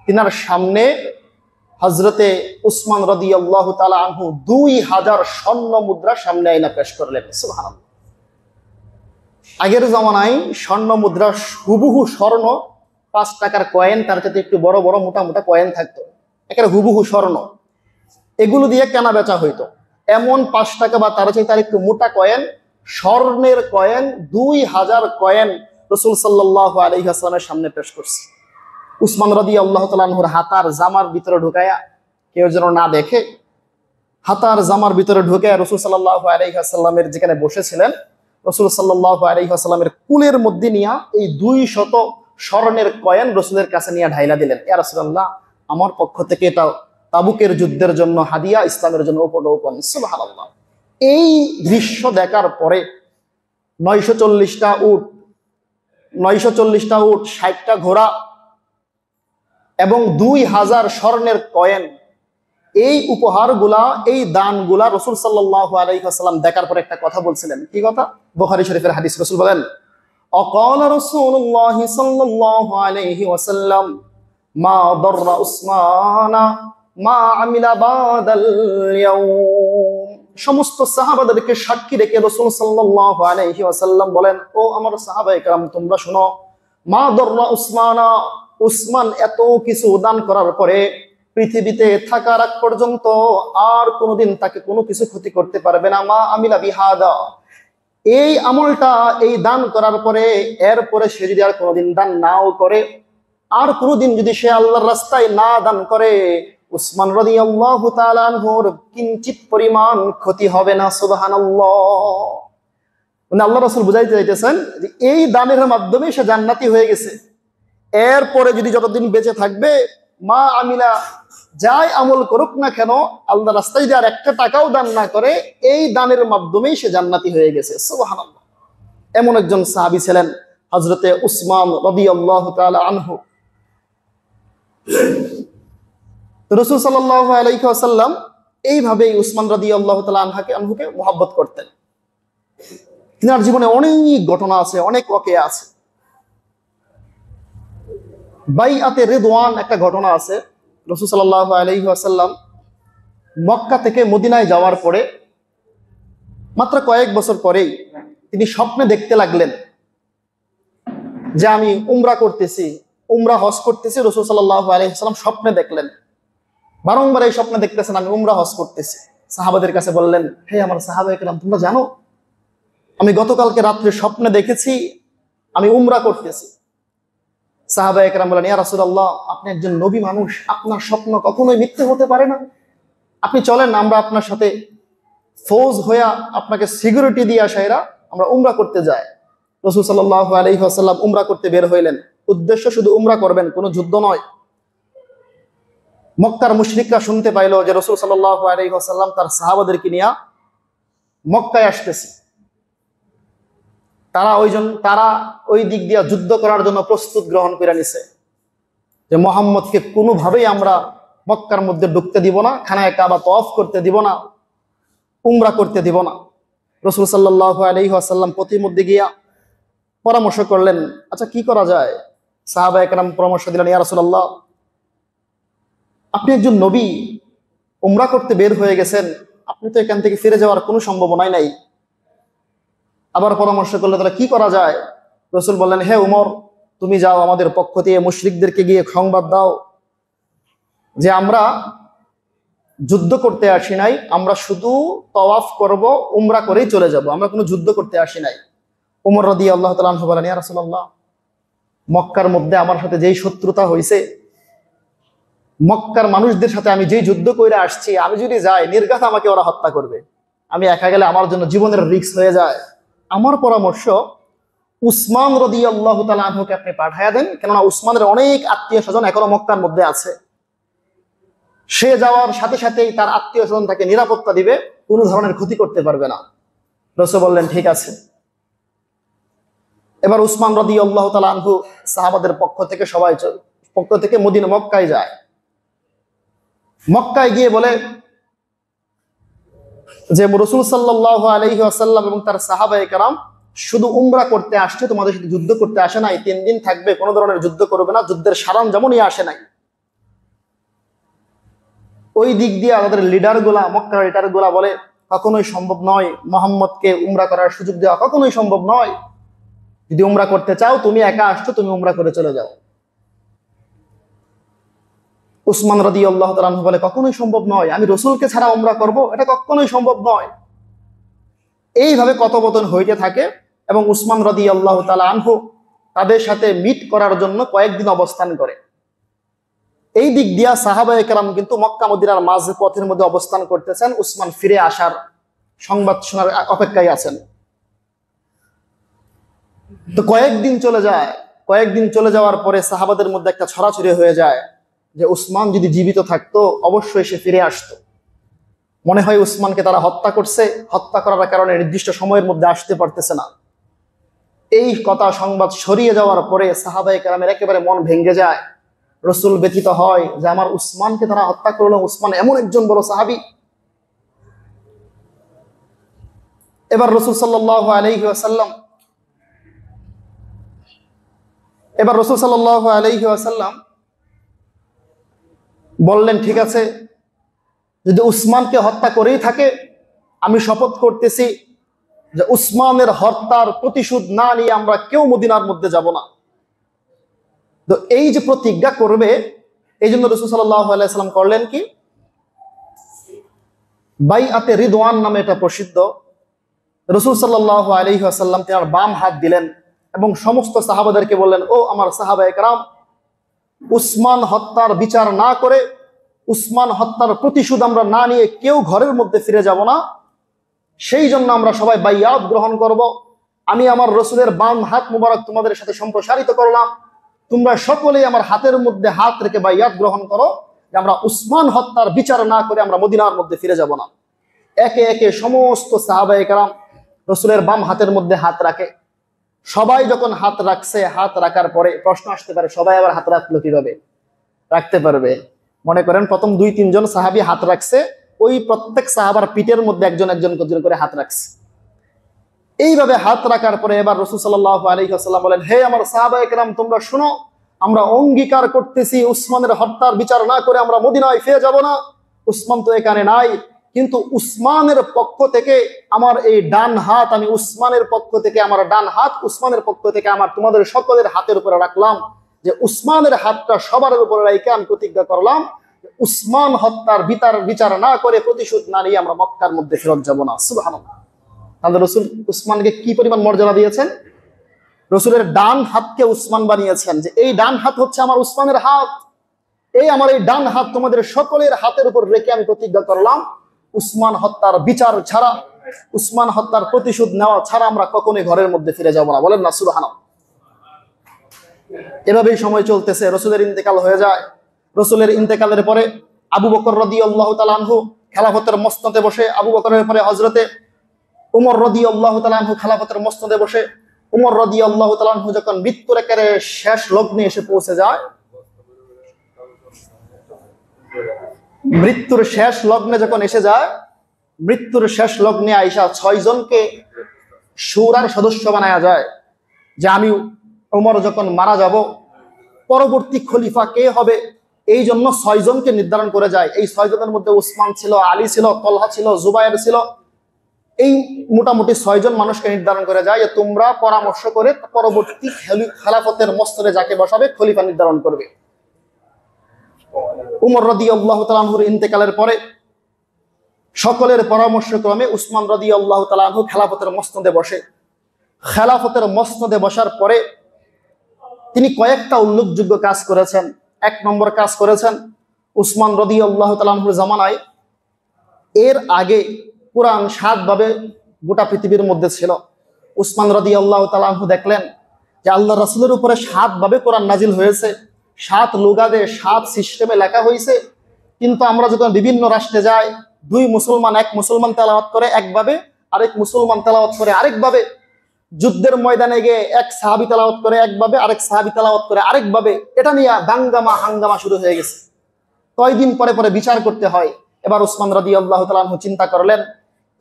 তিনার সামনে হযরতে উসমান রাদিয়াল্লাহু তাআলা আনহু 2000 স্বর্ণ মুদ্রা সামনে আয়না পেশ করলেন। সুবহানাল্লাহ। আগের জামানায় স্বর্ণ মুদ্রা হুবহু স্বর্ণ, 5 টাকার কয়েন, তার সাথে একটু বড় বড় মোটা মোটা কয়েন থাকতো, একেবারে হুবহু স্বর্ণ, এগুলো দিয়ে কেনা বেচা হইতো। এমন 5 টাকা বা তার চাইতে একটু মোটা কয়েন, স্বর্ণের কয়েন 2000 কয়েন রাসূল সাল্লাল্লাহু আলাইহি ওয়াসাল্লামের সামনে পেশ করছে। উসমান রাদিয়াল্লাহু তাআলা আনহুর হাতার জামার ভিতরে ঢুকায়া, কেউ যেন না দেখে, হাতার জামার ভিতরে ঢুকায়া রাসূল সাল্লাল্লাহু আলাইহি ওয়াসাল্লামের যেখানে বসেছিলেন, রাসূল সাল্লাল্লাহু আলাইহি ওয়াসাল্লামের কুলের মধ্যে নিয়া এই 200 স্বর্ণের কয়েন রাসূলের কাছে নিয়ে ঢাইলা দিলেন। ইয়া রাসূলুল্লাহ, আমার পক্ষ থেকে এটা তাবুকের যুদ্ধের জন্য হাদিয়া, ইসলামের জন্য উপঢৌকন। সুবহানাল্লাহ। এই দৃশ্য দেখার পরে 940টা উট, 60টা ঘোড়া এবং 2000 স্বর্ণের কয়েন, এই উপহারগুলা, এই দানগুলা রাসূল সাল্লাল্লাহু আলাইহি ওয়াসাল্লাম দেখার পরে একটা কথা বলছিলেন। কি কথা? বুখারী শরীফের হাদিস। রাসূল বলেন, অকালা রাসূলুল্লাহ সাল্লাল্লাহু আলাইহি ওয়াসাল্লাম মা দাররা উসমানা মা আমিলা বাদাল ইয়াউম। সমস্ত সাহাবাদেরকে সাক্ষী রেখে রাসূল সাল্লাল্লাহু আলাইহি ওয়াসাল্লাম বলেন, ও আমার সাহাবায়ে কেরাম, তোমরা শোনো, মা দাররা উসমানা, উসমান এত কিছু দান করার পরে পৃথিবীতে থাকার আগ পর্যন্ত আর কোনোদিন তাকে কোনো কিছু ক্ষতি করতে পারবে না। মা আমিলা বিহাদা, এই আমলটা, এই দান করার পরে এরপরে সে যদি আর কোনোদিন দান নাও করে, আর কোনোদিন যদি সে আল্লাহর রাস্তায় না দান করে, উসমান রাদিয়াল্লাহু তাআলা আনহুর কিঞ্চিত পরিমাণ ক্ষতি হবে না। সুবহানাল্লাহ। মানে আল্লাহ রাসূল বুঝাইতে চাইতেছেন যে এই দানের মাধ্যমে সে জান্নাতি হয়ে গেছে। এরপরে যদি যতদিন বেঁচে থাকবে, মা আমিলা, যাই আমল করুক না কেন, আল্লাহর রাস্তায় যদি আর একটা টাকাও দান না করে, এই দানের মাধ্যমেই সে জান্নাতি হয়ে গেছে। সুবহানাল্লাহ। এমন একজন সাহাবী ছিলেন হযরতে উসমান রাদিয়াল্লাহু তাআলা আনহু। রাসূল সাল্লাল্লাহু আলাইহি ওয়াসাল্লাম এইভাবেই উসমান রাদিয়াল্লাহু তাআলা আনহুকে মুহাব্বত করতেন। তিনার জীবনে অনেক ঘটনা আছে, অনেক ওয়াকিয়া আছে। বাইআতে রিদওয়ান একটা ঘটনা আছে। রাসূল সাল্লাল্লাহু আলাইহি ওয়াসাল্লাম মক্কা থেকে মদিনায় যাওয়ার পরে মাত্র কয়েক বছর পরেই তিনি স্বপ্নে দেখতে লাগলেন যে আমি উমরা করতেছি, উমরা হজ করতেছি। রাসূল সাল্লাল্লাহু আলাইহি ওয়াসাল্লাম স্বপ্নে দেখলেন, বারংবার এই স্বপ্নে দেখতেছেন আমি উমরা হজ করতেছি। সাহাবাদের কাছে বললেন, হে আমার সাহাবায়ে কেরাম, তোমরা জানো আমি গতকালকে রাত্রে স্বপ্নে দেখেছি আমি উমরা করতেছি। সাহাবায়ে কেরাম বলেন, ইয়া রাসূলুল্লাহ, আপনি একজন নবী মানুষ, আপনার স্বপ্ন কখনোই মিথ্যে হতে পারে না। আপনি চলেন, আমরা আপনার সাথে ফৌজ হইয়া আপনাকে সিকিউরিটি দিয়ে আসাইরা আমরা উমরা করতে যাই। রাসূল সাল্লাল্লাহু আলাইহি ওয়াসাল্লাম উমরা করতে বের হইলেন। উদ্দেশ্য শুধু উমরা করবেন, কোনো যুদ্ধ নয়। মক্কার মুশরিকরা শুনতে পাইল যে রাসূল সাল্লাল্লাহু আলাইহি ওয়াসাল্লাম তার সাহাবাদেরকে নিয়ে মক্কায় আসতেছে। তারা ওই দিক দিয়ে যুদ্ধ করার জন্য প্রস্তুত গ্রহণ করে নিছে যে মুহাম্মদকে কোনোভাবেই আমরা মক্কার মধ্যে ঢুকতে দিব না, খানায়ে কাবা তওয়াফ করতে দিব না, উমরা করতে দিব না। রাসূল সাল্লাল্লাহু আলাইহি ওয়াসাল্লাম প্রতিমধ্যে গিয়া পরামর্শ করলেন, আচ্ছা কি করা যায়? সাহাবায়ে কেরাম পরামর্শ দিলেন, ইয়া রাসূলুল্লাহ, আপনি একজন নবী, উমরা করতে বের হয়ে গেছেন, আপনি তো এখান থেকে ফিরে যাওয়ার কোনো সম্ভাবনাই নাই। আবার পরামর্শ করলে তাহলে কি করা যায়? রাসূল বললেন, হে উমর, তুমি যাও, আমাদের পক্ষ থেকে মুশরিকদেরকে গিয়ে সংবাদ দাও যে আমরা যুদ্ধ করতে আসি নাই, আমরা শুধু তওয়াফ করব, উমরা করেই চলে যাব, আমরা কোনো যুদ্ধ করতে আসি নাই। উমর রাদিয়াল্লাহু তাআলা আনহু বলেন, ইয়া রাসূলুল্লাহ, মক্কার মধ্যে আমার সাথে যেই শত্রুতা হয়েছে, মক্কার মানুষদের সাথে আমি যেই যুদ্ধ করে আসছি, আমি যদি যাই নির্ঘাত আমাকে ওরা হত্যা করবে, আমি একা গেলে আমার জন্য জীবনের রিস্ক হয়ে যায়। আমার পরামর্শ, উসমান রাদিয়াল্লাহু তাআলা আনহুকে আপনি পাঠায়া দেন, কেননা উসমানের অনেক আত্মীয় স্বজন এখনো মক্কার মধ্যে আছে। সে যাওয়ার সাথে সাথেই তার আত্মীয় স্বজন তাকে নিরাপত্তা দিবে, কোনো ধরনের ক্ষতি করতে পারবে না। রাসূল বললেন, ঠিক আছে। এবার উসমান রাদিয়াল্লাহু তাআলা আনহু সাহাবাদের পক্ষ থেকে মক্কায় যায়। মক্কায় গিয়ে বলে যে রাসূল সাল্লাল্লাহু আলাইহি ওয়াসাল্লাম এবং তার সাহাবায়ে কেরাম শুধু উমরা করতে আসছে, তোমাদের সাথে যুদ্ধ করতে আসে নাই। 3 দিন থাকবে, কোনো ধরনের যুদ্ধ করবে না, যুদ্ধের সরঞ্জামও নিয়ে আসে নাই। ওই দিক দিয়ে আমাদের মক্কার লিডারগুলা বলে, কখনোই সম্ভব নয়, মুহাম্মদকে উমরা করার সুযোগ দেওয়া কখনোই সম্ভব নয়। যদি উমরা করতে চাও, তুমি একা আসছো, তুমি উমরা করে চলে যাও। উসমান রাদিয়াল্লাহু তাআলা আনহু বলে, কখনোই সম্ভব নয়, আমি রাসূলকে ছাড়া উমরা করব, এটা কখনোই সম্ভব নয়। এইভাবে কথোপকথন হইতে থাকে এবং উসমান রাদিয়াল্লাহু তাআলা আনহু তাদের সাথে মিট করার জন্য কয়েকদিন অবস্থান করে। এই দিক দিয়া সাহাবায়ে কেরাম কিন্তু মক্কা মদিনার মাঝ পথের মধ্যে অবস্থান করতেছেন, উসমান ফিরে আসার সংবাদ শোনার অপেক্ষায় আছেন। তো কয়েকদিন চলে যাওয়ার পরে সাহাবাদের মধ্যে একটা ছড়াছড়ি হয়ে যায় যে উসমান যদি জীবিত থাকতো অবশ্যই সে ফিরে আসতো। মনে হয় উসমানকে তারা হত্যা করছে, হত্যা করার কারণে নির্দিষ্ট সময়ের মধ্যে আসতে পারতেছে না। এই কথা সংবাদ ছড়িয়ে যাওয়ার পরে সাহাবায়ে কেরামের একেবারে মন ভেঙে যায়। রাসূল ব্যথিত হয় যে আমার উসমানকে তারা হত্যা করলো, উসমান এমন একজন বড় সাহাবী। এবার রাসূল সাল্লাল্লাহু আলাইহি ওয়াসাল্লাম বললেন, ঠিক আছে, যদি উসমানকে হত্যা করেই থাকে, আমি শপথ করতেছি যে উসমানের হত্যার প্রতিশোধ না নিয়ে আমরা কেউ মদিনার মধ্যে যাব না। তো এই যে প্রতিজ্ঞা করবে, এই জন্য রাসূল সাল্লাল্লাহু আলাইহি ওয়াসাল্লাম করলেন কি, বাইআতে রিদওয়ান নামে এটা প্রসিদ্ধ। রাসূল সাল্লাল্লাহু আলাইহি ওয়াসাল্লাম তার বাম হাত দিলেন এবং সমস্ত সাহাবাদেরকে বললেন, ও আমার সাহাবায়ে কেরাম, উসমান হত্যার বিচার না করে, উসমান হত্যার প্রতিশোধ আমরা না নিয়ে কেউ ঘরের মধ্যে ফিরে যাব না। সেই জন্য আমরা সবাই বাইয়াত গ্রহণ করব। আমি আমার রাসূলের বাম হাত মুবারক তোমাদের সাথে সম্প্রসারিত করলাম, তোমরা সকলেই আমার হাতের মধ্যে হাত রেখে বাইয়াত গ্রহণ করো যে আমরা উসমান হত্যার বিচার না করে আমরা মদিনার মধ্যে ফিরে যাব না। একে একে সমস্ত সাহাবায়ে কেরাম রাসূলের বাম হাতের মধ্যে হাত রাখে। সবাই যখন হাত রাখছে, হাত রাখার পরে প্রশ্ন আসতে পারে, সবাই আবার হাত রাখলো কিভাবে? রাখতে পারবে? মনে করেন প্রথম 2-3 জন সাহাবী হাত রাখছে, ওই প্রত্যেক সাহাবার পিঠের মধ্যে একজন একজন করে হাত রাখছে। এইভাবে হাত রাখার পরে এবার রাসূল সাল্লাল্লাহু আলাইহি ওয়াসাল্লাম বলেন, হে আমার সাহাবায়ে কেরাম, তোমরা শুনো, আমরা অঙ্গীকার করতেছি উসমানের হত্যার বিচার না করে আমরা মদিনায় ফিরে যাব না। উসমান তো এখানে নাই, কিন্তু উসমানের পক্ষ থেকে আমার এই ডান হাত, আমি উসমানের পক্ষ থেকে আমার ডান হাত, উসমানের পক্ষ থেকে আমার তোমাদের সকলের হাতের উপরে রাখলাম, যে উসমানের হাতটা সবার উপরে রেখে আমি প্রতিজ্ঞা করলাম উসমান হত্যার বিচার না করে, প্রতিশোধ না নিয়ে আমরা মক্কার মধ্যে ফেরত যাব না। সুবহানাল্লাহ। তাহলে রাসূল উসমানকে কি পরিমাণ মর্যাদা দিয়েছেন? রাসূলের ডান হাতকে উসমান বানিয়েছেন যে এই ডান হাত হচ্ছে আমার উসমানের হাত, এই আমার এই ডান হাত তোমাদের সকলের হাতের উপর রেখে আমি প্রতিজ্ঞা করলাম উসমান হত্যার বিচার ছাড়া, উসমান হত্যার প্রতিশোধ নেওয়া ছাড়া আমরা কখনোই ঘরের মধ্যে ফিরে যাব না। বলেন না সুবহানাল্লাহ। এভাবেই সময় চলতেছে, রাসূলের ইন্তেকাল হয়ে যায়। রাসূলের ইন্তেকালের পরে আবু বকর রাদিয়াল্লাহু তাআলা আনহু খেলাফতের মসনদে বসে, আবু বকরের পরে হযরতে উমর রাদিয়াল্লাহু তাআলা আনহু খেলাফতের মসনদে বসে। উমর রাদিয়াল্লাহু তাআলা আনহু যখন মৃত্যুর একেবারে শেষ লগ্নে এসে পৌঁছে যায়, মৃত্যুর শেষ লগ্নে যখন এসে যায়, মৃত্যুর শেষ লগ্নে আয়েশা 6 জনকে শুরার সদস্য বানায়া যায় যে আমি ওমর যখন মারা যাব পরবর্তী খলিফা কে হবে, এই জন্য 6 জনকে নির্ধারণ করে যায়। এই 6 জনের মধ্যে উসমান ছিল, আলী ছিল, তলহা ছিল, জুবায়ের ছিল। এই মোটামুটি 6 জন মানুষকে নির্ধারণ করে যায় যে তোমরা পরামর্শ করে পরবর্তী খেলাফতের মস্তরে যাকে বসাবে খলিফা নির্ধারণ করবে। উমর রাদিয়াল্লাহু তাআলা আনহুর ইন্তেকালের পরে সকলের পরামর্শক্রমে উসমান রাদিয়াল্লাহু তাআলা আনহু খেলাফতের মসনদে বসে। খেলাফতের মসনদে বসার পরে তিনি কয়েকটা উল্লেখযোগ্য কাজ করেছেন। 1 নম্বর কাজ করেছেন, উসমান রাদিয়াল্লাহু তাআলা আনহুর জামানায় এর আগে কোরআন 7 ভাবে গোটা পৃথিবীর মধ্যে ছিল। উসমান রাদিয়াল্লাহু তাআলা আনহু দেখলেন যে আল্লাহ রাসূলের উপরে 7 ভাবে কোরআন নাজিল হয়েছে, 7 লুগাতে 7 সিস্টেমে লেখা হয়েছে, কিন্তু আমরা যখন বিভিন্ন রাষ্ট্রে যাই, 2 মুসলমান, 1 মুসলমান তেলাওয়াত করে একভাবে, আরেক মুসলমান তেলাওয়াত করে আরেকভাবে। যুদ্ধের ময়দানে গিয়ে 1 সাহাবী তেলাওয়াত করে একভাবে, আরেক সাহাবী তেলাওয়াত করে আরেকভাবে। এটা নিয়ে হাঙ্গামা শুরু হয়ে গেছে। কয়দিন পরে পরে বিচার করতে হয়। এবার উসমান রাদিয়াল্লাহু তাআলা আনহু চিন্তা করলেন,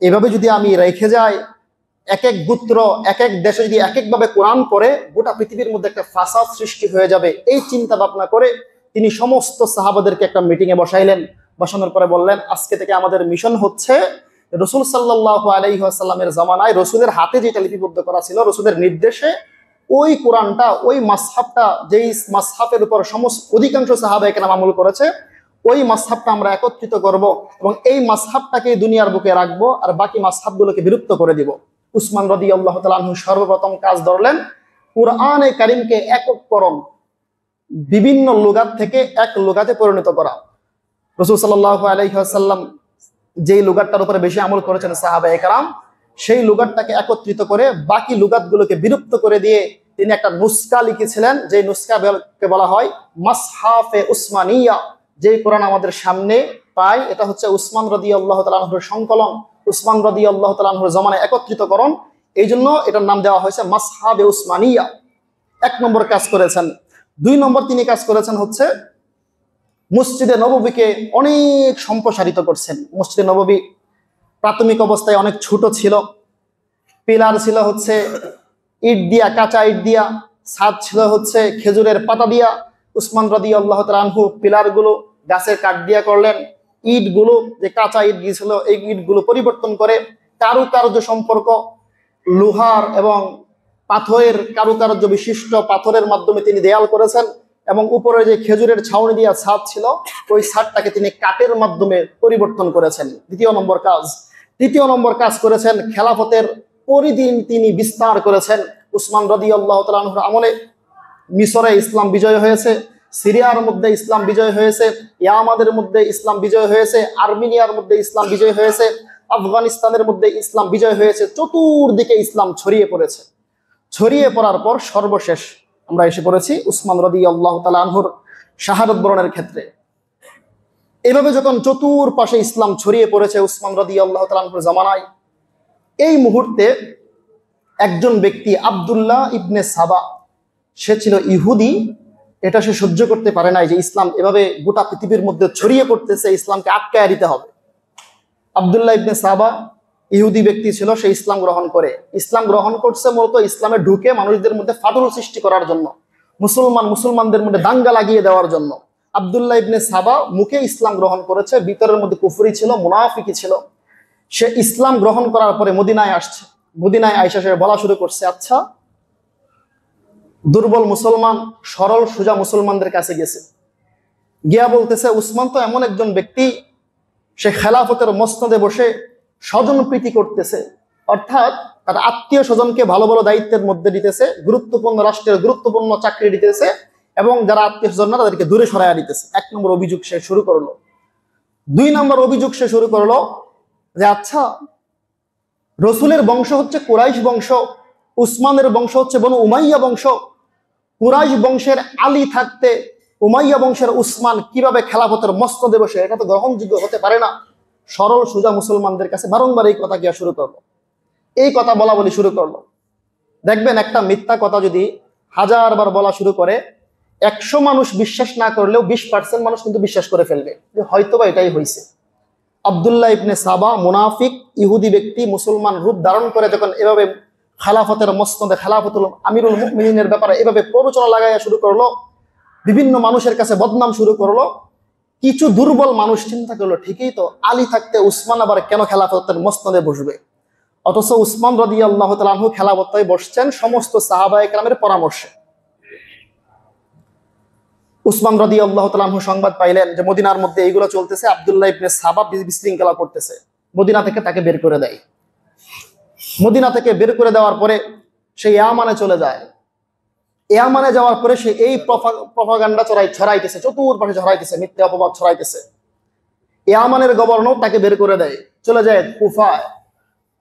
এভাবে যদি আমি রেখে যাই, এক এক গোত্র এক এক দেশে যদি এক একভাবে কোরআন পড়ে, গোটা পৃথিবীর মধ্যে একটা ফাসাদ সৃষ্টি হয়ে যাবে। এই চিন্তা ভাবনা করে তিনি সমস্ত সাহাবাদেরকে একটা মিটিংয়ে বসাইলেন। বসানোর পরে বললেন, আজকে থেকে আমাদের মিশন হচ্ছে রাসূল সাল্লাল্লাহু আলাইহি ওয়াসাল্লামের জামানায় রাসূলের হাতে যেটা লিপিবদ্ধ করা ছিল, রাসূলের নির্দেশে ওই কোরআনটা, ওই মাসহাবটা, যেই মাসহাবের উপর অধিকাংশ সাহাবায়ে কেরাম আমল করেছে, ওই মাসহাবটা আমরা একত্রিত করব এবং এই মাসহাবটাকে দুনিয়ার বুকে রাখবো আর বাকি মাসহাবগুলোকে বিলুপ্ত করে দিব। উসমান রাদিয়াল্লাহু তাআলা আনহু সর্বপ্রথম কাজ ধরলেন কুরআনে কারীমকে এককরণ, বিভিন্ন লুগাত থেকে এক লুগাতে পরিণত করা। রাসূল সাল্লাল্লাহু আলাইহি ওয়াসাল্লাম যেই লুগাতটার উপরে বেশি আমল করেছেন সাহাবায়ে কেরাম, সেই লুগাতটাকে একত্রিত করে বাকি লুগাতগুলোকে বিলুপ্ত করে দিয়ে তিনি একটা নুসখা লিখেছিলেন, যে নুসখাকে বলা হয় মাসহাফে উসমানিয়া। যে কোরআন আমাদের সামনে পাই, এটা হচ্ছে উসমান রাদিয়াল্লাহু তাআলা আনহুর সংকলন, উসমান রাদিয়াল্লাহু তাআলা আনহুর জামানায় একত্রিতকরণ। এই জন্য এটার নাম দেওয়া হয়েছে মাসহাবে উসমানিয়া। 1 নম্বর কাজ করেছেন। 2 নম্বর তিনি কাজ করেছেন হচ্ছে মসজিদে নববীকে অনেক সম্প্রসারিত করছেন। মসজিদে নববী প্রাথমিক অবস্থায় অনেক ছোট ছিল, পিলার ছিল হচ্ছে ইট দিয়া, কাঁচা ইট দিয়া, ছাদ ছিল হচ্ছে খেজুরের পাতা দিয়া। উসমান রাদিয়াল্লাহু তাআলা আনহু পিলারগুলো গাছের কাঠ দিয়া করলেন। ইটগুলো, যে কাঁচা ইট গিয়েছিল, এই ইটগুলো পরিবর্তন করে কারুকার্য সম্পর্ক লোহার এবং পাথরের কারুকার্য বিশিষ্ট পাথরের মাধ্যমে তিনি দেয়াল করেছেন। এবং উপরে যে খেজুরের ছাউনি দিয়া ছাদ ছিল ওই ছাদটাকে তিনি কাঠের মাধ্যমে পরিবর্তন করেছেন। তৃতীয় নম্বর কাজ করেছেন, খেলাফতের পরিধি তিনি বিস্তার করেছেন। উসমান রাদিয়াল্লাহু তাআলা আনহুর আমলে মিশরে ইসলাম বিজয় হয়েছে, সিরিয়ার মধ্যে ইসলাম বিজয় হয়েছে, ইয়ামানের মধ্যে ইসলাম বিজয় হয়েছে, আর্মেনিয়ার মধ্যে ইসলাম বিজয় হয়েছে, আফগানিস্তানের মধ্যে ইসলাম বিজয় হয়েছে। চতুর্দিকে ইসলাম ছড়িয়ে পড়েছে। ছড়িয়ে পড়ার পর সর্বশেষ আমরা এসে পড়েছি উসমান রাদিয়াল্লাহু তাআলা আনহুর শাহাদাত বরণের ক্ষেত্রে। এভাবে যখন চতুর্পাশে ইসলাম ছড়িয়ে পড়েছে উসমান রাদিয়াল্লাহু তাআলা আনহুর জামানায়, এই মুহূর্তে একজন ব্যক্তি আব্দুল্লাহ ইবনে সাবা, সে ছিল ইহুদি। এটা সে সহ্য করতে পারে নাই যে ইসলাম এভাবে গোটা পৃথিবীর মধ্যে ছড়িয়ে পড়তেছে, ইসলামকে আটকায় দিতে হবে। আব্দুল্লাহ ইবনে সাবা ইহুদি ব্যক্তি ছিল, সে ইসলাম গ্রহণ করে। ইসলাম গ্রহণ করছে মূলত ইসলামে ঢুকে মানুষদের মধ্যে ফাটল সৃষ্টি করার জন্য, মুসলমানদের মধ্যে দাঙ্গা লাগিয়ে দেওয়ার জন্য। আব্দুল্লাহ ইবনে সাবা মুখে ইসলাম গ্রহণ করেছে, ভিতরের মধ্যে কুফরি ছিল, মুনাফিকি ছিল। সে ইসলাম গ্রহণ করার পরে মদিনায় আসছে। মদিনায় আয়েশা সে বলা শুরু করছে, আচ্ছা, দুর্বল মুসলমান সরল সোজা মুসলমানদের কাছে গেছে, গিয়া বলতেছে উসমান তো এমন একজন ব্যক্তি, সে খেলাফতের মসনদে বসে স্বজন প্রীতি করতেছে, অর্থাৎ তার আত্মীয় স্বজনকে ভালো ভালো দায়িত্বের মধ্যে দিতেছে, গুরুত্বপূর্ণ রাষ্ট্রের গুরুত্বপূর্ণ চাকরি দিতেছে, এবং যারা আত্মীয় স্বজন না তাদেরকে দূরে সরাইয়া দিতেছে। 1 নম্বর অভিযোগ সে শুরু করলো। 2 নম্বর অভিযোগ সে শুরু করলো যে আচ্ছা, রসুলের বংশ হচ্ছে কুরাইশ বংশ, উসমানের বংশ হচ্ছে বনু উমাইয়া বংশ। কুরাইশ বংশের আলী থাকতে উমাইয়া বংশের উসমান কিভাবে খেলাফতের মসনদে বসে, এটা তো গ্রহণযোগ্য হতে পারে না। সরল সোজা মুসলমানদের কাছে বারংবার এই কথা গিয়া শুরু করলো, এই কথা বলা বলি শুরু করলো। দেখবেন একটা মিথ্যা কথা যদি 1000 বার বলা শুরু করে, 100 মানুষ বিশ্বাস না করলেও 20% মানুষ কিন্তু বিশ্বাস করে ফেলবে যে হয়তোবা এটাই হয়েছে। আব্দুল্লাহ ইবনে সাবা মুনাফিক ইহুদি ব্যক্তি মুসলমান রূপ ধারণ করে যখন এভাবে খেলাফতের মসনদে, খেলাফতুল আমিরুল মুমিনিনের ব্যাপারে এভাবে প্ররোচনা লাগাইয়া শুরু করলো, বিভিন্ন মানুষের কাছে বদনাম শুরু করলো, কিছু দুর্বল মানুষ চিন্তা করলো, ঠিকই তো, আলী থাকতে উসমান আবার কেন খেলাফতের মসনদে বসবে? অথচ উসমান রাদিয়াল্লাহু তাআলা আনহু খেলাফতে বসছেন সমস্ত সাহাবায়ে কেরামের পরামর্শে। উসমান রাদিয়াল্লাহু তাআলা আনহু সংবাদ পাইলেন যে মদিনার মধ্যে এইগুলো চলতেছে, আব্দুল্লাহ ইবনে সাবা বিশৃঙ্খলা করতেছে। মদিনা থেকে তাকে বের করে দেয়। মদিনা থেকে বের করে দেওয়ার পরে সে ইয়ামানে চলে যায়। ইয়ামানে যাওয়ার পরে সে এই প্রপাগান্ডা ছড়াইতেছে, চতুর্পাশে ছড়াইতেছে, মিথ্যা অপবাদ ছড়াইতেছে। ইয়ামানের গভর্নর তাকে বের করে দেয়, চলে যায় কুফায়।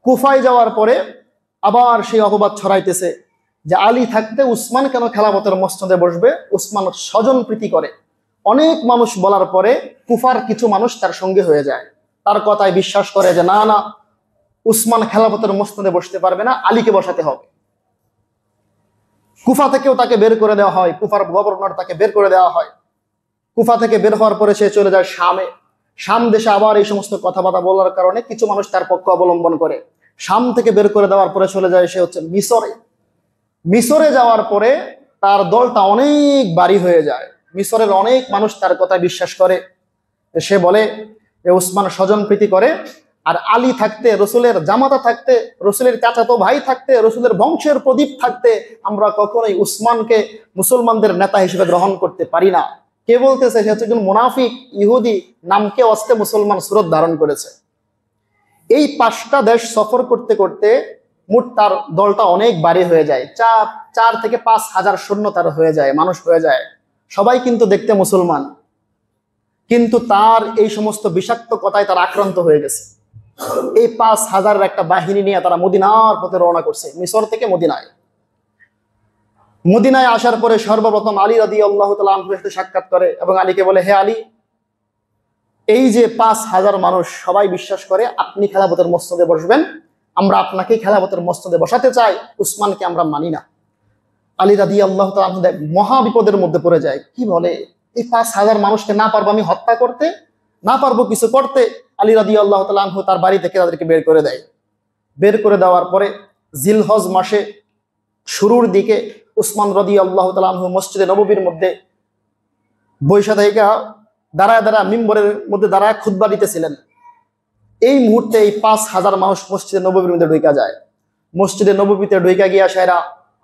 কুফায় যাওয়ার পরে আবার সেই অপবাদ ছড়াইতেছে যে আলী থাকতে উসমান কেন খেলাফতের মসনদে বসবে, উসমান স্বজন প্রীতি করে। অনেক মানুষ বলার পরে কুফার কিছু মানুষ তার সঙ্গে হয়ে যায়, তার কথায় বিশ্বাস করে যে না না, উসমান খেলাফতের মসনদে বসতে পারবে না, আলীকে বসাতে হবে। কুফা থেকেও তাকে বের করে দেওয়া হয়, কুফার গভর্নর তাকে বের করে দেওয়া হয়। কুফা থেকে বের হওয়ার পরে সে চলে যায় শামে। শাম দেশে আবার এই সমস্ত কথাবার্তা বলার কারণে কিছু মানুষ তার পক্ষ অবলম্বন করে। শাম থেকে বের করে দেওয়ার পরে চলে যায় সে হচ্ছে মিশরে। মিশরে যাওয়ার পরে তার দলটা অনেক ভারী হয়ে যায়। মিশরের অনেক মানুষ তার কথা বিশ্বাস করে। সে বলে যে উসমান স্বজন প্রীতি করে, আর আলী থাকতে, রসুলের জামাতা থাকতে, রসুলের চাচাতো ভাই থাকতে, রসুলের বংশের প্রদীপ থাকতে আমরা কখনোই উসমানকে মুসলমানদের নেতা হিসেবে গ্রহণ করতে পারি না। কে বলতেছে? সে হচ্ছে একজন মুনাফিক ইহুদি, নামকে অস্তে মুসলমান সুরত ধারণ করেছে। এই 5টা দেশ সফর করতে করতে মোট তার দলটা অনেক ভারী হয়ে যায়। 4 থেকে 5 হাজার সৈন্য তার হয়ে যায়, মানুষ হয়ে যায়। সবাই কিন্তু দেখতে মুসলমান, কিন্তু তার এই সমস্ত বিষাক্ত কথায় তারা আক্রান্ত হয়ে গেছে। এই 5,000 একটা বাহিনী নিয়ে তারা মদিনার পথে রওনা করছে, মিশর থেকে মদিনায়। মদিনায় আসার পরে সর্বপ্রথম আলী রাদিয়াল্লাহু তাআলা আনহুর সাথে সাক্ষাৎ করে এবং আলীকে বলে, হে আলী, এই যে 5,000 মানুষ সবাই বিশ্বাস করে আপনি খেলাফতের মসনদে বসবেন, আমরা আপনাকে খেলাফতের মসনদে বসাতে চাই, উসমানকে আমরা মানি না। আলী রাদিয়াল্লাহু তাআলা আনহু মহা বিপদের মধ্যে পড়ে যায়। কি বলে, এই 5,000 মানুষকে না পারবো আমি হত্যা করতে, না পারবো কিছু করতে? আলী রাদিয়াল্লাহু তাআলা আনহু তার বাড়ি থেকে তাদেরকে বের করে দেয়। বের করে দেওয়ার পরে জিলহজ মাসে শুরুর দিকে উসমান রাদিয়াল্লাহু তাআলা আনহু মসজিদে নববীর মধ্যে বৈশা থেকে দাঁড়ায় মিম্বরের মধ্যে দাঁড়ায় খুতবা দিতেছিলেন। এই মুহূর্তে এই 5,000 মানুষ মসজিদে নববীর মধ্যে ঢুকে যায়। মসজিদে নববীতে ঢুকে গিয়া সেরা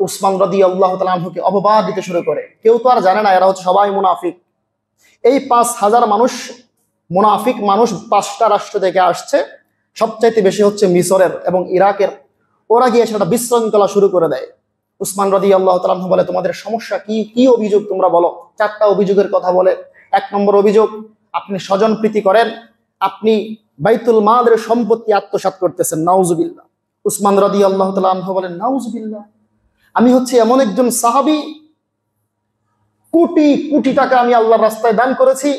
উসমান রাদিয়াল্লাহু তাআলা আনহুকে অপবাদ দিতে শুরু করে। কেউ তো আর জানে না এরা হচ্ছে সবাই মুনাফিক। এই 5,000 মানুষ মুনাফিক মানুষ 5টা রাষ্ট্র থেকে আসছে, সবচাইতে বেশি হচ্ছে মিশরের এবং ইরাকের। ওরা গিয়ে সেটা বিশৃঙ্খলা শুরু করে দেয়। উসমান রাদিয়াল্লাহু তাআলা আনহু বলে, তোমাদের সমস্যা কি, কি অভিযোগ তোমরা বলো। 4টা অভিযোগের কথা বলে। 1 নম্বর অভিযোগ, আপনি স্বজন প্রীতি করেন, আপনি বাইতুল মালের সম্পত্তি আত্মসাৎ করতেছেন, নাউজুবিল্লাহ। উসমান রাদিয়াল্লাহু তাআলা আনহু বলেন, নাউজুবিল্লাহ, আমি হচ্ছে এমন একজন সাহাবী, কোটি কোটি টাকা আমি আল্লাহর রাস্তায় দান করেছি।